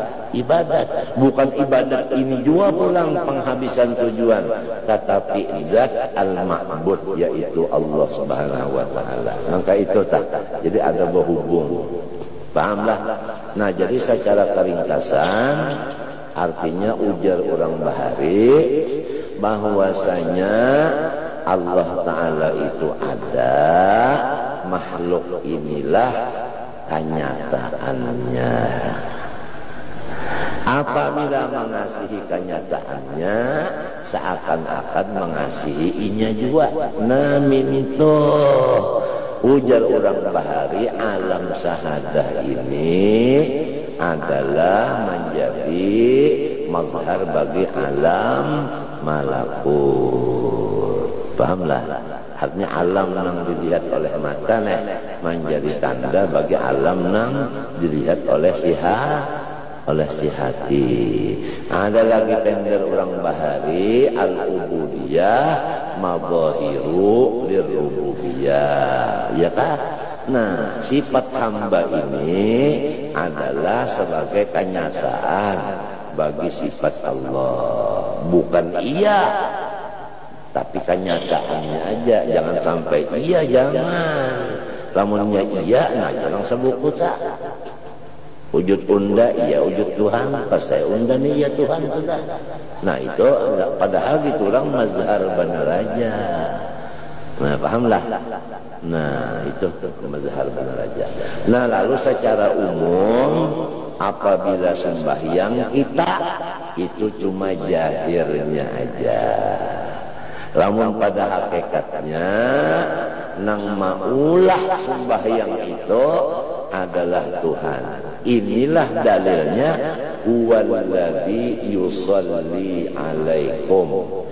Bukan ibadat ini juga pulang penghabisan tujuan, tetapi zat al-ma'bud, yaitu Allah Subhanahu wa taala. Maka itu tak. Jadi ada berhubung. Pahamlah? Nah, jadi secara keringkasan artinya ujar orang Bahari bahwasanya Allah Ta'ala itu ada, makhluk inilah kenyataannya. Apabila mengasihi kenyataannya, seakan-akan mengasihinya juga. Namin itu ujar orang Bahari, alam sahadah ini adalah menjadi mazhar bagi alam malakut. Pahamlah? Artinya alam yang dilihat oleh mata menjadi tanda bagi alam yang dilihat oleh si hati. Ada lagi pender orang Bahari, al-ubudiyah madzahiru lirrububiyah. Ya kan? Nah, sifat hamba ini adalah sebagai kenyataan bagi sifat Allah. Bukan iya, tapi kenyataannya aja. Jangan sampai iya, jangan. Lamunnya iya, nah jangan sebut tak. Wujud unda, iya wujud Tuhan. Pas saya unda nih, iya Tuhan sudah. Nah itu, padahal gitu orang mazhar benar aja. Nah pahamlah. Nah itu mazhar benar aja. Nah lalu secara umum apabila sembahyang kita itu cuma jahirnya aja. Namun pada hakikatnya nang maulah sembahyang itu adalah Tuhan. Inilah dalilnya huwallazi yusalli alaikum.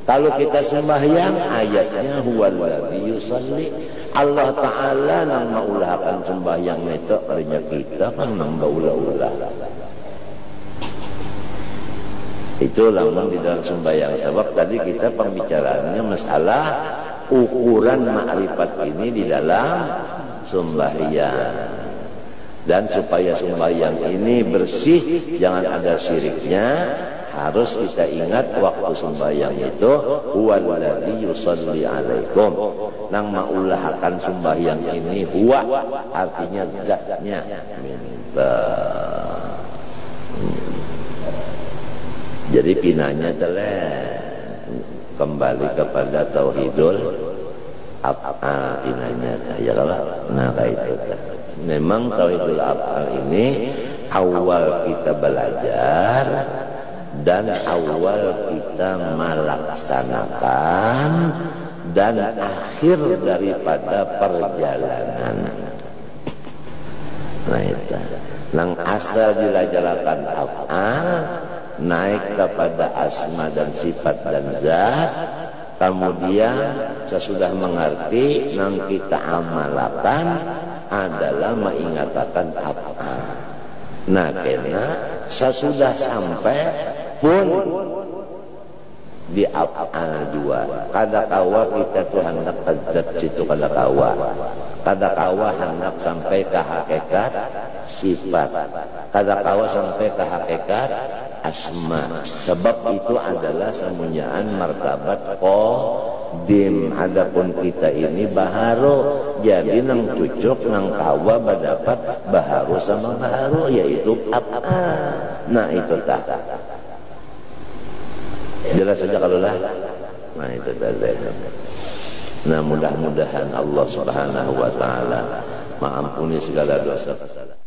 Kalau kita sembahyang ayatnya huwallazi yusalli. Allah Ta'ala nang maulahkan sembahyang itu artinya kita kan nang baulah-ulah. Itu lamun di dalam sembahyang. Sebab tadi kita pembicaraannya masalah ukuran makrifat ini di dalam sembahyang. Dan supaya sembahyang ini bersih, jangan ada syiriknya, harus kita ingat waktu sembahyang itu huwallazi yusalli alaikum. Nang maulahkan sembahyang ini huwa artinya zatnya. Jadi pinanya telah kembali kepada tauhidul af'al pinanya. Ya kalau nah kayak itu. Memang tauhidul af'al ini awal kita belajar dan awal kita melaksanakan dan akhir daripada perjalanan. Nah itu nang asal dilajalakan af'al naik kepada asma dan sifat dan zat. Kemudian sesudah mengerti nang kita amalkan adalah mengatakan af'al. Nah karena sesudah sampai pun di af'al dua. Kada kawa kita tuh hendak zat situ kada kawa. Kada kawa hendak sampai ke hakikat sifat. Kada kawa sampai ke hakikat asma. Sebab itu adalah semunyaan martabat qadim. Adapun kita ini baharu. Jadi nang cucuk nang kawa berdapat baharu sama baharu yaitu af'al. Nah itu tak. Jelas saja kalau lah. Nah itu tadi. Nah mudah-mudahan Allah Subhanahu wa taala mengampuni segala dosa kesalahan.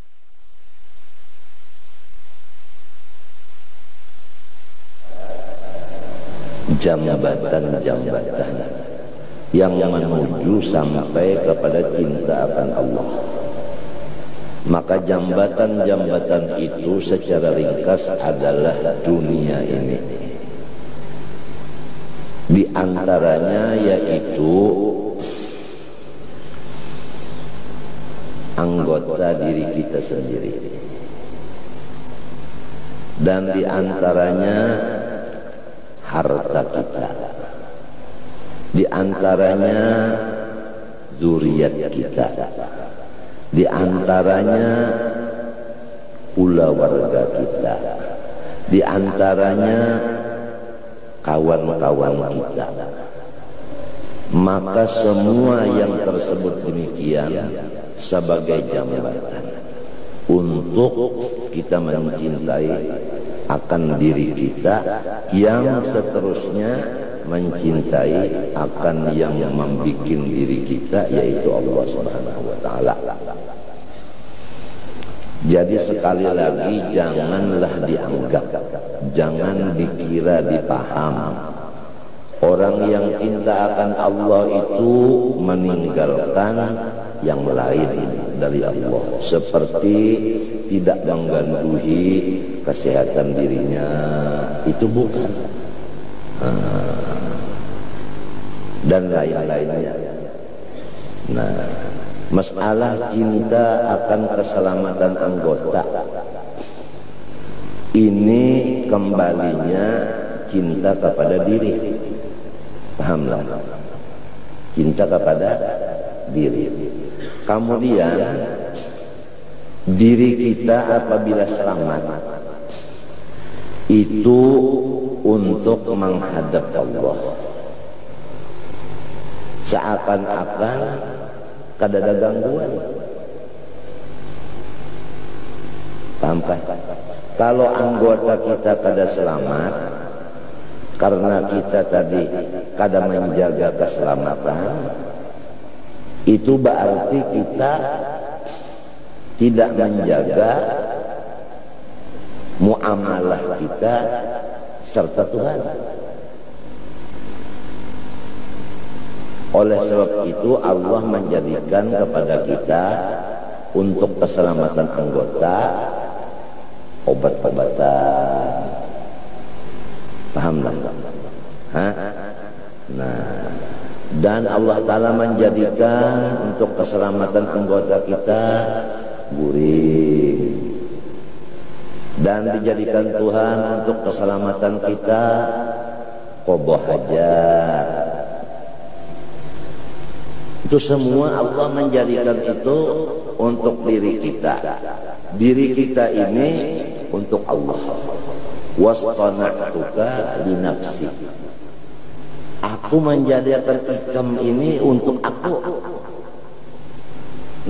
Jambatan-jambatan yang menuju sampai kepada cinta akan Allah. Maka jambatan-jambatan itu secara ringkas adalah dunia ini. Di antaranya yaitu anggota diri kita sendiri. Dan di antaranya harta kita. Di antaranya zuriat kita. Di antaranya pula warga kita. Di antaranya kawan-kawan kita. Maka semua yang tersebut demikian sebagai jambatan untuk kita mencintai akan diri kita, yang seterusnya mencintai akan yang membuat diri kita, yaitu Allah Subhanahu wa taala. Jadi sekali lagi janganlah dianggap, jangan dikira dipaham. Orang yang cinta akan Allah itu meninggalkan yang lain dari Allah, seperti tidak menggandui kesehatan dirinya, itu bukan, dan lain-lainnya. Nah, masalah cinta akan keselamatan anggota ini kembalinya cinta kepada diri. Pahamlah? Cinta kepada diri. Kemudian diri kita apabila selamat itu untuk menghadap Allah. Seakan-akan kada ada gangguan. Sampai kalau anggota kita kada selamat karena kita tadi kada menjaga keselamatan, itu berarti kita tidak menjaga muamalah kita serta Tuhan. Oleh sebab itu Allah menjadikan kepada kita untuk keselamatan anggota obat-obatan. Pahamlah? Nah, dan Allah Ta'ala menjadikan untuk keselamatan anggota kita guring, dan dijadikan Tuhan untuk keselamatan kita qadha hajat. Itu semua Allah menjadikan itu untuk diri kita. Diri kita ini untuk Allah. Wastana'tuka li nafsi. Aku menjadikan ikam ini untuk aku.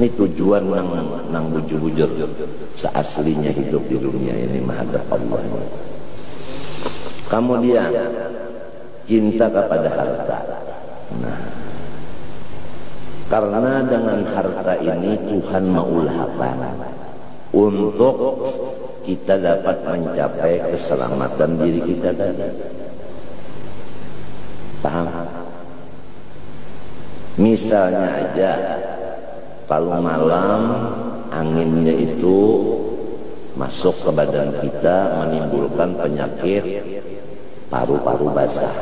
Ini tujuan nang bujur-bujur seaslinya hidup di dunia ini menghadap Allah. Kemudian cinta kepada harta. Nah, karena dengan harta ini Tuhan mengulahkan untuk kita dapat mencapai keselamatan diri kita tadi. Paham? Misalnya aja kalau malam anginnya itu masuk ke badan kita menimbulkan penyakit paru-paru basah.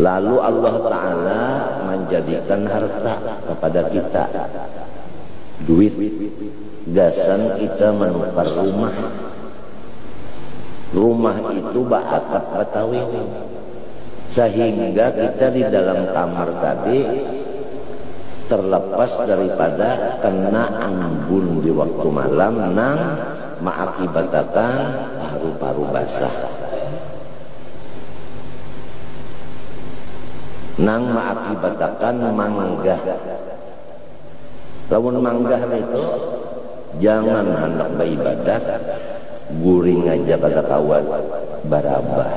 Lalu Allah Ta'ala menjadikan harta kepada kita, duit, gasan kita menukar rumah. Rumah itu atap Betawi, sehingga kita di dalam kamar tadi terlepas daripada kena embun di waktu malam nang mengakibatkan paru-paru basah, nang mengakibatkan manggah. Lamun manggah itu jangan hendak beribadah guring aja pada kawan barabah.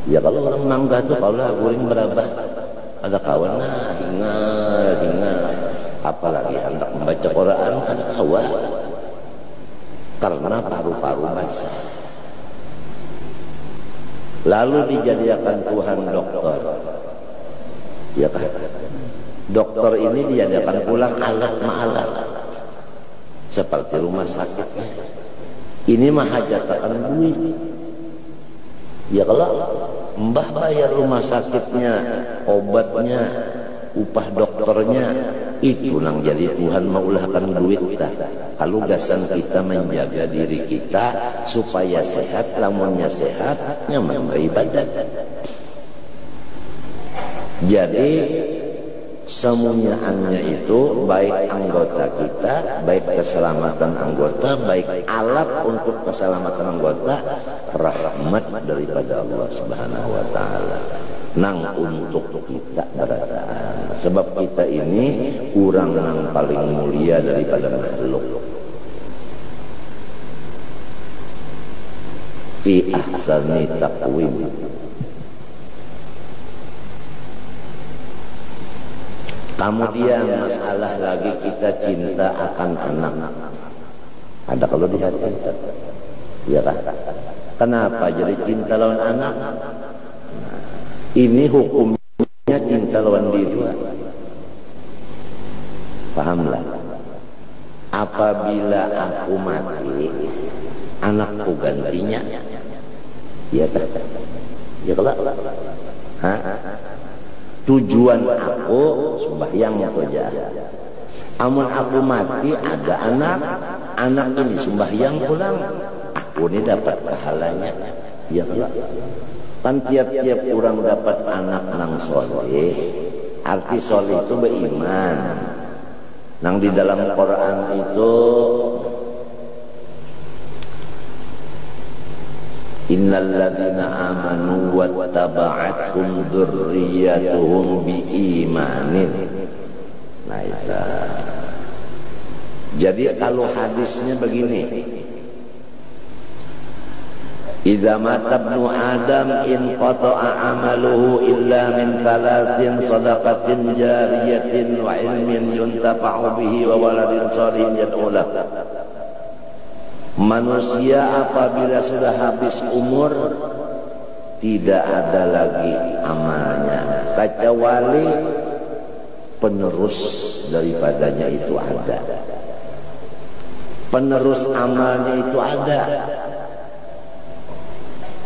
Ya kalau orang manggah tuh kalau guring barabah ada kawan, nah hingal, apalagi hendak membaca Quran ada kawan, karena paru-paru basah. Lalu dijadikan Tuhan dokter, ya kan? Dokter ini dijadikan pulang alat ma'alat seperti rumah sakitnya. Ini mah hajatan duit. Ya kalau mbah bayar rumah sakitnya, obatnya, upah dokternya, itu nang jadi Tuhan maulahkan duit kita. Kalau gasan kita menjaga diri kita supaya sehat, lamunnya sehat, nyaman beribadah. Jadi semuanya itu baik anggota kita, baik keselamatan anggota, baik alat untuk keselamatan anggota, rahmat daripada Allah Subhanahu wa Ta'ala. Nang untuk kita berataan. Sebab kita ini kurang nang paling mulia daripada makhluk. Fi ahsani taqwim. Kemudian masalah lagi kita cinta akan anak. Ada kalau di hati kita, ya kan? Kenapa jadi cinta lawan anak? Nah, ini hukumnya cinta lawan diri. Pahamlah. Apabila aku mati, anakku gantinya. Ya kan? Ya kalau. Hah? Tujuan aku sembahyang saja. Amun aku mati ada anak ini sembahyang pulang, aku ini dapat pahalanya. Ya kalau kan tiap-tiap orang dapat anak nang soleh, arti soleh itu beriman. Nang di dalam Quran itu innal ladzina amanu wattaba'athum dzurriyyatuhum biimanin. Nah itu. Jadi kalau hadisnya begini, idza mata ibnu adam in qata'a amaluhu illa min thalathin sadaqatin jariyatin wa ilmin yuntafa'u bihi wa waladin shalihin yad'u lahu. Manusia apabila sudah habis umur tidak ada lagi amalnya kecuali penerus daripadanya itu ada. Penerus amalnya itu ada.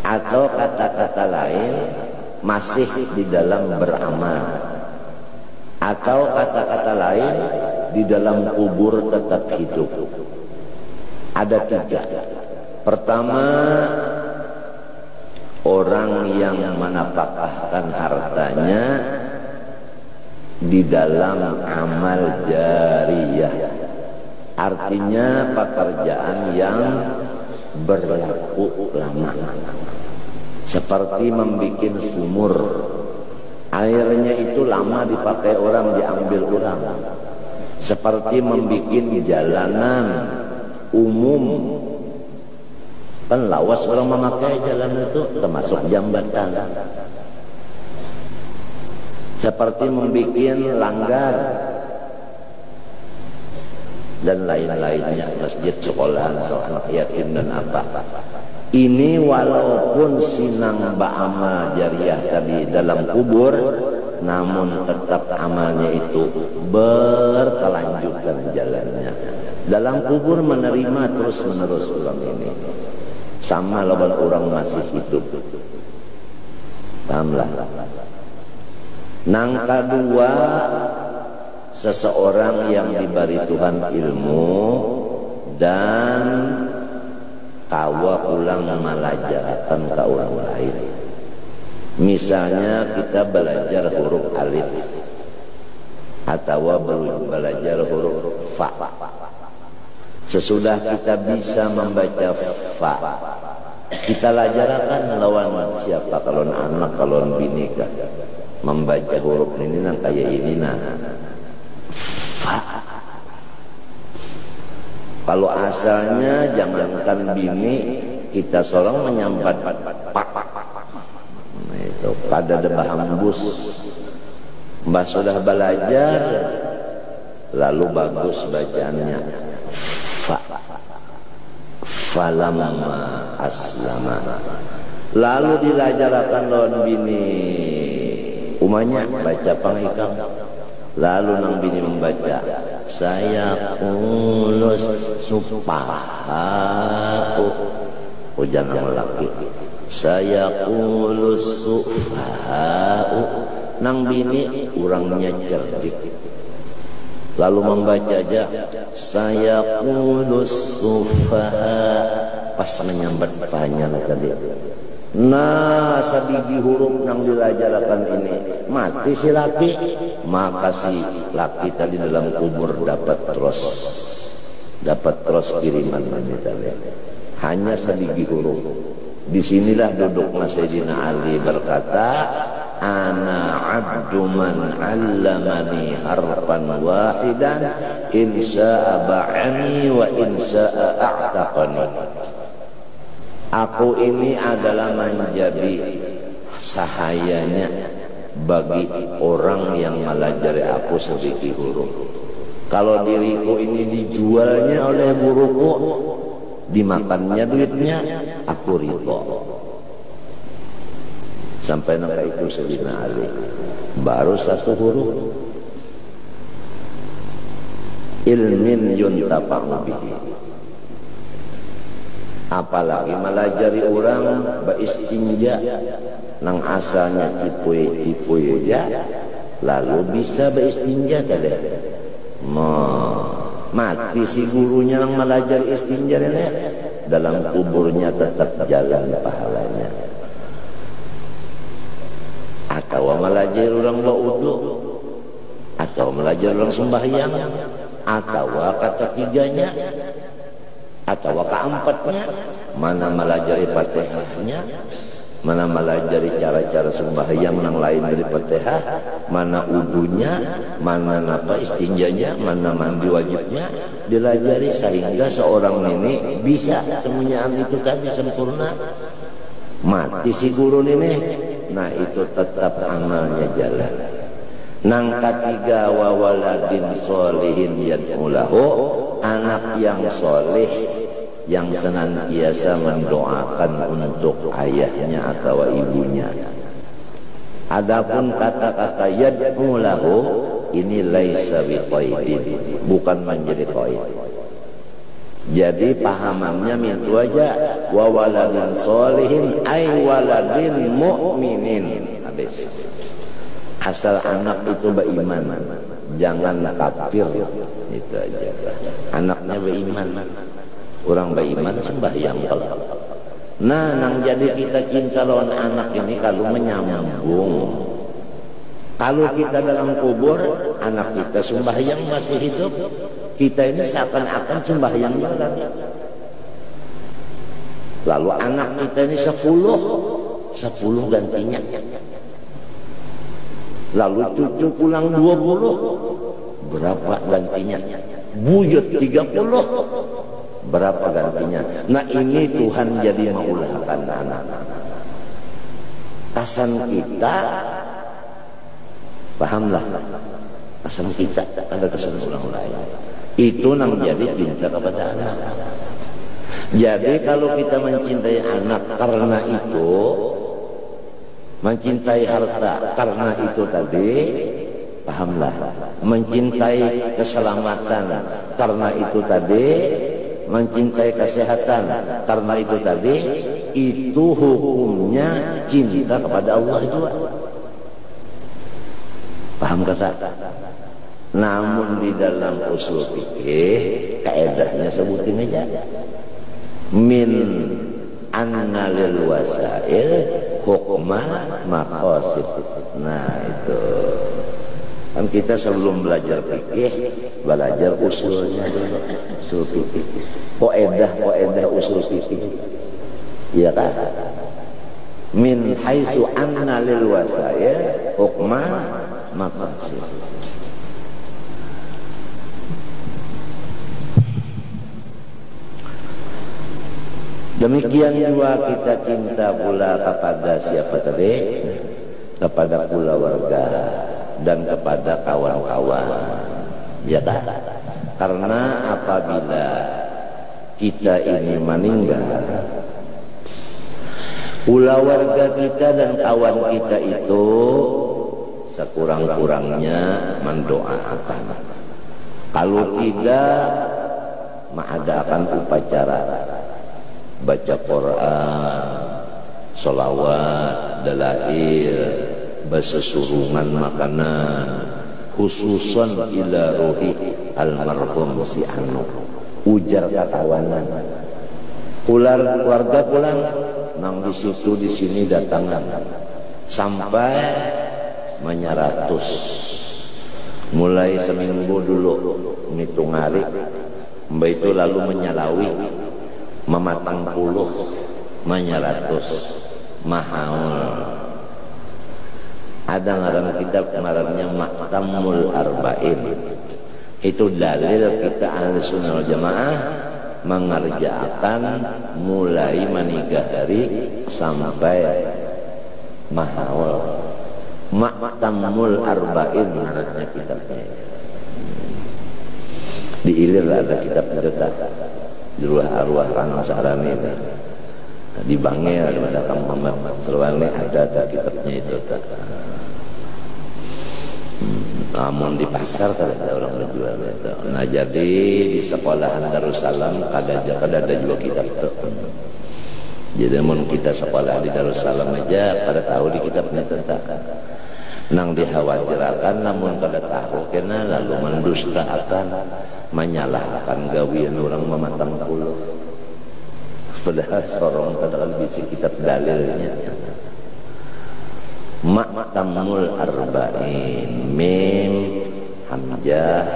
Atau kata-kata lain masih di dalam beramal. Atau kata-kata lain di dalam kubur tetap hidup. Ada tiga. Pertama, orang yang menapakahkan hartanya di dalam amal jariyah. Artinya pekerjaan yang berlaku lama. Seperti membuat sumur. Airnya itu lama dipakai orang, diambil orang. Seperti membuat jalanan umum, kan lawas orang memakai jalan itu termasuk jambatan. Seperti membuat langgar dan lain-lainnya, masjid, sekolahan, anak yatim dan apa. Ini walaupun sinang ba'amal jariyah tadi dalam kubur, namun tetap amalnya itu berkelanjutan jalannya. Dalam kubur menerima terus menerus ulang ini. Sama lawan orang masih hidup. Pahamlah. Nang kedua, seseorang yang diberi Tuhan ilmu dan kawa ulang malajarkan ke orang lain. Misalnya kita belajar huruf alif atau belajar huruf fa. Sesudah kita bisa membaca fa, kita lajarkan lawan siapa, kalau anak, kalau bini kah, membaca huruf ini nang kayak ini nah fa. Kalau asalnya jangankan bini, kita seorang menyambat pak. Nah itu pada debah hambus. Mbah sudah belajar, lalu bagus bacaannya fa. Falamma aslama. Lalu dilajarkan lawan bini, umanya baca pangikam. Lalu nang bini membaca, saya kulus supahau. Jangan laki, saya kulus supahau. Nang bini orangnya cerdik, lalu membaca aja, saya kulus sufaha. Pas menyambat panjang tadi, nah sabiji huruf nang dilajarkan ini mati si laki, maka si laki tadi dalam kubur dapat terus kiriman ini tadi. Hanya sabiji huruf. Disinilah duduk Sayyidina Ali berkata, ana abdu man allamani harfan wahidan insya'a ba'ani wa insya'a a'taqani. Aku ini adalah menjadi sahayanya bagi orang yang melajari aku sedikit huruf. Kalau diriku ini dijualnya oleh guruku, dimakannya duitnya, aku ridho. Sampai nampak itu Sayyidina Ali. Baru satu huruf, ilmin yuntafa'u bihi. Apalagi melajari orang beristinja nang asalnya tipu aja, lalu bisa beristinja tadi. Mati si gurunya nang melajari istinja ini, dalam kuburnya tetap jalan pahalanya. Atau melajari orang berwudu, atau melajari orang sembahyang, atau kata tiganya, atau keempatnya, mana melajari Fatihahnya, mana melajari cara-cara sembahyang yang lain dari Fatihah, mana wudunya, mana apa istinjanya, mana mandi wajibnya, dilajari sehingga seorang ini bisa semuanya itu tadi sempurna. Mati si guru ini, nah itu tetap amalnya jalan. Nang ketiga, wa waladin sholihin yad'ulahu, anak yang soleh yang senantiasa mendoakan untuk ayahnya atau ibunya. Adapun kata-kata yad'ulahu ini laisa biqaidin, bukan menjadi qaid. Jadi pahamannya itu aja, wa waladin sholihin ay waladin mu'minin. Habis. Asal anak itu beriman, jangan kafir, itu aja. Anaknya beriman, orang beriman sembahyang kalau. Nah, nang jadi kita cinta lawan anak ini kalau menyambung. Kalau kita dalam kubur, anak kita sembahyang masih hidup, kita ini seakan-akan sembahyang jalan. Lalu anak kita ini 10 gantinya. Lalu cucu pulang 20, berapa gantinya? Buyut 30, berapa gantinya? Nah ini Tuhan jadi maulahkan anak. Kasan kita, pahamlah, kasan kita ada kesan orang lain. Itu nang jadi cinta kepada anak. Jadi kalau kita mencintai anak karena itu, mencintai harta karena itu tadi, pahamlah, mencintai keselamatan karena itu tadi, mencintai kesehatan karena itu tadi, itu hukumnya cinta kepada Allah juga. Paham kata? Namun di dalam usul fikih kaedahnya sebutin aja, min anna lil wasail hukma maqasid. Nah itu kan kita sebelum belajar fikih belajar usulnya dulu, usul fikih, qaedah usul fikih, iya kan? Min haitsu anna lil wasail hukma maqasid. Demikian juga kita cinta pula kepada siapa tadi? Kepada keluarga dan kepada kawan-kawan. Ya tak? Karena apabila kita ini meninggal, keluarga kita dan kawan kita itu sekurang-kurangnya mendoakan. Kalau tidak, mengadakan upacara baca Quran, sholawat, dalail, bersesurungan makanan, khususan ila ruhi almarhum si anu, ujar katawanan. Keluarga pulang, nang di situ di sini datangan sampai menyaratus. Mulai seminggu dulu ngitung hari, mbak itu lalu menyalawi mematang puluh menyaratus mahaul. Ada ngaran kitab ngarannya Maktamul Arba'in. Itu dalil kita ahli sunnah wal jamaah mengerjakan mulai manigah hari sampai mahaul. Maktamul Arba'in ngarannya kitabnya. Di Ilir ada kitab cerita di arwah Rano Sarani itu. Di Bangil ada Kang Muhammad Selwani ada kitabnya itu. Namun di pasar ada orang menjual itu. Nah jadi di sekolahan Darussalam kada ada juga kitab itu. Jadi mun kita sekolah di Darussalam aja pada tahu di kitabnya tentang nang dikhawatirkan namun kada tahu kena lalu mendustakan, menyalahkan gawian orang mematang puluh. Padahal sorong kadang bisi kitab dalilnya. Maktamul Arba'in, mim hamzah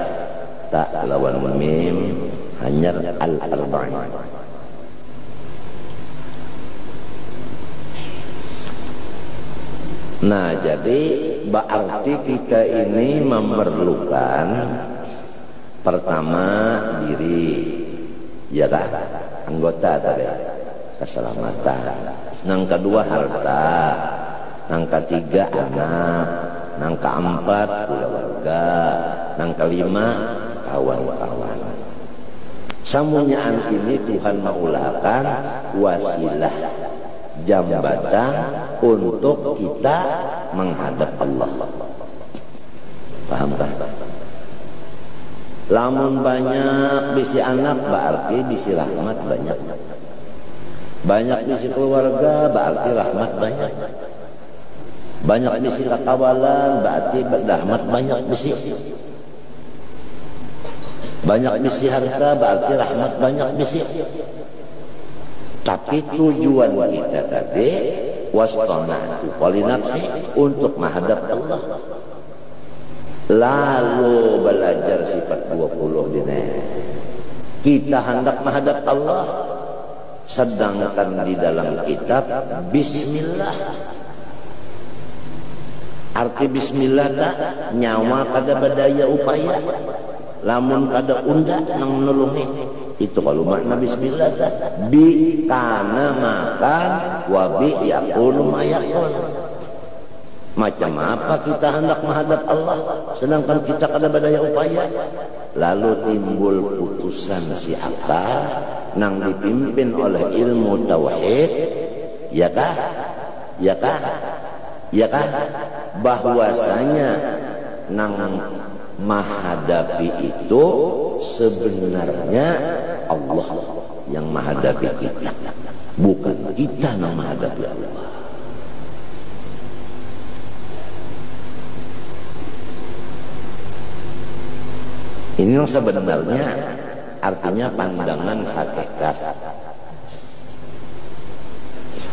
tak lawan mim hanyar al-arba'in. Nah jadi berarti kita ini memerlukan pertama diri, ya kan? Anggota tadi keselamatan. Yang kedua harta, yang ketiga anak, yang keempat keluarga, yang kelima kawan-kawan. Semuanya ini Tuhan mengulahkan wasilah jambatan untuk kita menghadap Allah. Paham tak? Lamun banyak bisi anak berarti bisi rahmat banyak. Banyak bisi keluarga berarti rahmat banyak. Banyak bisi kakawalan berarti rahmat banyak bisi. Banyak bisi harta berarti rahmat banyak bisi. Tapi tujuan kita tadi wastonatu walinafsi untuk menghadap Allah. Lalu belajar sifat 20 dina. Kita hendak menghadap Allah, sedangkan di dalam kitab Bismillah. Arti Bismillah tak nyawa kada badaya upaya, lamun kada unda nang nulungi. Itu kalau makna Bismillah tak bi kana makan wa bi yakunu mayakun. Macam apa kita hendak menghadap Allah sedangkan kita kada badaya upaya? Lalu timbul putusan si akal nang dipimpin oleh ilmu tauhid, ya kah? Ya kah? Ya kan? Bahwasanya nang menghadapi itu sebenarnya Allah yang menghadapi kita, bukan kita yang menghadapi Allah. Ini yang sebenarnya artinya pandangan hakikat.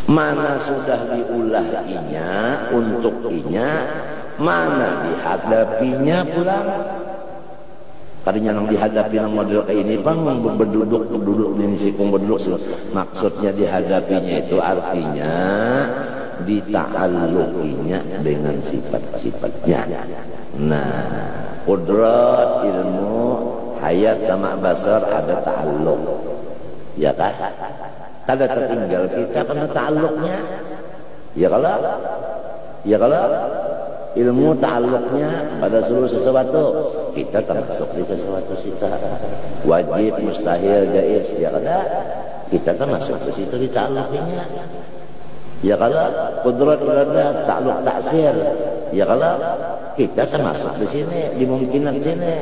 Mana sudah diulahinya untuk inya, mana dihadapinya pulang. Tadinya yang dihadapi yang model kayak ini bang berduduk ini sikung berduduk. Maksudnya dihadapinya itu artinya dita'alluqinya dengan sifat-sifatnya. Nah, qudrat, ilmu, hayat sama basar ada ta'alluq. Ya kan? Kada tertinggal kita karena ta'alluqnya. Ya kalau ilmu ta'alluqnya pada seluruh sesuatu, kita termasuk di sesuatu kita. Wajib, mustahil, jaiz, ya kada? Kita termasuk ke situ di ta'alluqinya. Ya kalau qudrat iradah, ta'alluq ta'sir. Ya kalau kita termasuk di sini, dimungkinkan sini.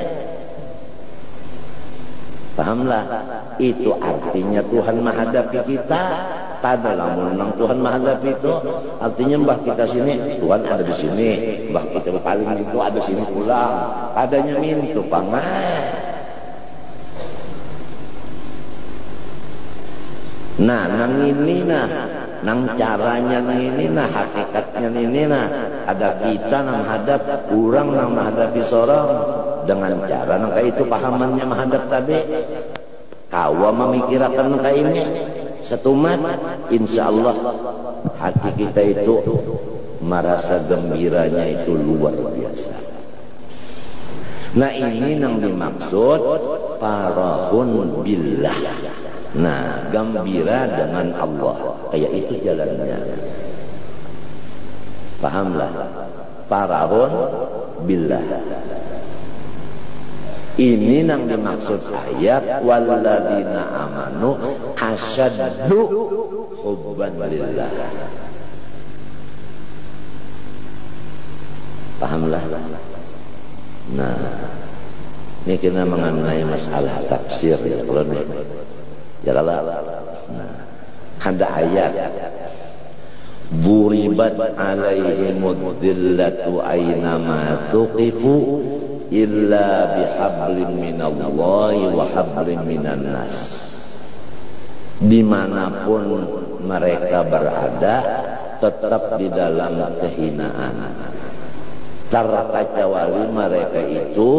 Pahamlah, itu artinya Tuhan menghadapi kita. Tada lamun nang Tuhan menghadapi itu artinya mbah kita sini, Tuhan ada di sini, mbah kita paling itu ada sini pulang. Adanya mintu pangai. Nah, nang ini nang caranya nang ini hakikatnya ini ada kita nang menghadap, orang nang menghadapi seorang dengan cara nang kayak itu pahamannya menghadap tadi. Kawa memikirkan kayak ini setumat, insya Allah hati kita itu merasa gembiranya itu luar biasa. Nah ini yang dimaksud farahun billah. Nah gembira dengan Allah, kayak itu jalannya. Pahamlah, farahun billah. Ini yang dimaksud ayat walladzina amanu asyaddu hubban lillah. Pahamlah. Nah, ini kita mengenai masalah tafsir ya kalau nih. Ya kalau nah, ada ayat buribat alaihimud dhillatu aynama thuqifu illa bihablin minallahi wa hablin minan nas. Dimanapun mereka berada tetap di dalam kehinaan, terkecuali mereka itu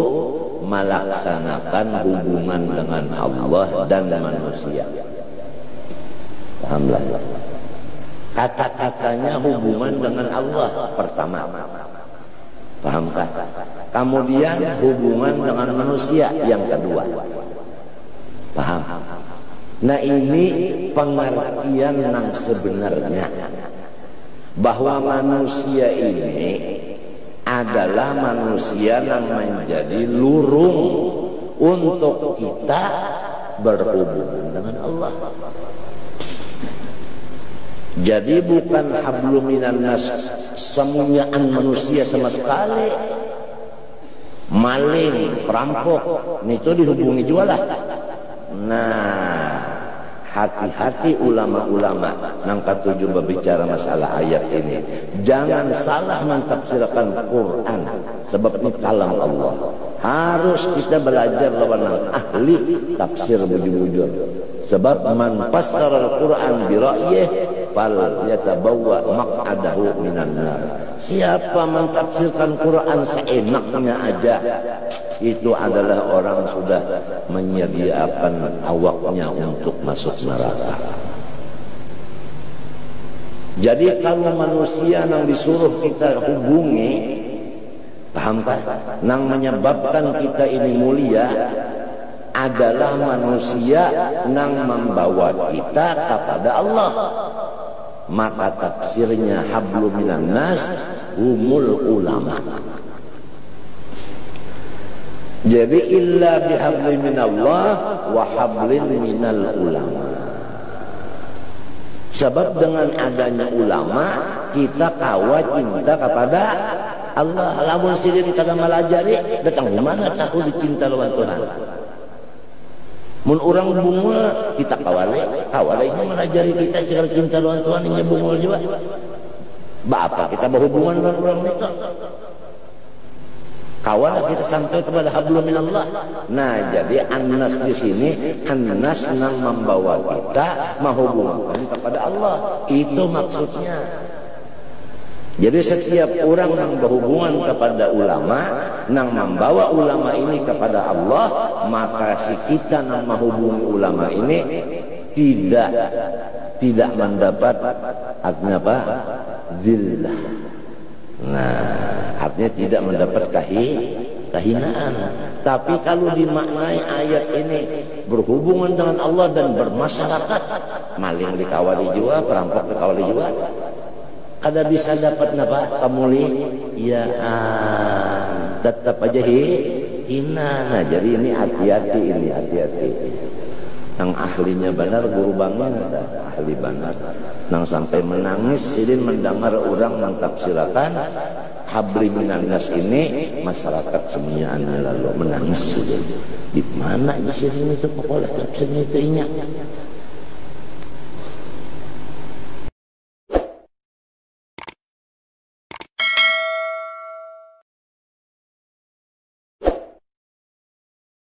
melaksanakan hubungan dengan Allah dan manusia. Pahamlah, kata-katanya hubungan dengan Allah pertama, pahamkah? Kemudian hubungan dengan manusia yang kedua. Paham? Nah ini pengertian yang sebenarnya bahwa manusia ini adalah manusia yang menjadi lurung untuk kita berhubungan dengan Allah. Jadi bukan hablum minan nas, semunyaan manusia sama sekali. Maling, perampok, itu dihubungi juga lah. Nah, hati-hati ulama-ulama yang ketujuh berbicara masalah ayat ini. Jangan salah mentafsirkan Quran, sebab ini kalam Allah. Harus kita belajar lawan ahli tafsir bujur-bujur. Sebab man fassara al-Quran bi ra'yih fal yatabawwa maq'adahu minan nar. Siapa mentafsirkan Quran seenaknya aja, itu adalah orang sudah menyediakan awaknya untuk masuk neraka. Jadi kalau manusia yang disuruh kita hubungi, paham kan? Yang menyebabkan kita ini mulia adalah manusia yang membawa kita kepada Allah. Maka tafsirnya hablum minan nas humul ulama. Jadi illa bihablin minallah wa hablin minal ulama. Sebab dengan adanya ulama kita kawa cinta kepada Allah. Lamun sidin kada malajari datang mana tahu dicinta lawan Tuhan. Mun orang bungul kita kawalainya melajari kita cara cinta lawan Tuhan ini bungul juga. Bapak kita berhubungan dengan orang itu. Kawalah kita sampai kepada hablum minallah. Nah, jadi annas di sini annas nang membawa kita menghubungkan kepada Allah. Itu maksudnya. Jadi setiap orang yang berhubungan kepada ulama, nang membawa ulama ini kepada Allah, maka si kita nang menghubungi ulama ini tidak mendapat artinya apa? Zillah. Nah, artinya tidak mendapat kehinaan. Tapi kalau dimaknai ayat ini berhubungan dengan Allah dan bermasyarakat, maling dikawali juga, perampok dikawali juga, kada bisa dapat napa kemuliaan, tetap aja hina. Nah, jadi ini hati-hati, ini hati-hati. Yang ahlinya benar guru bangun ada ahli benar. Nang sampai menangis sidin mendengar orang mentafsirkan habli minan nas ini, masyarakat semuanya lalu menangis sidin. Di mana sidin itu pokola tafsirnya itu ingat.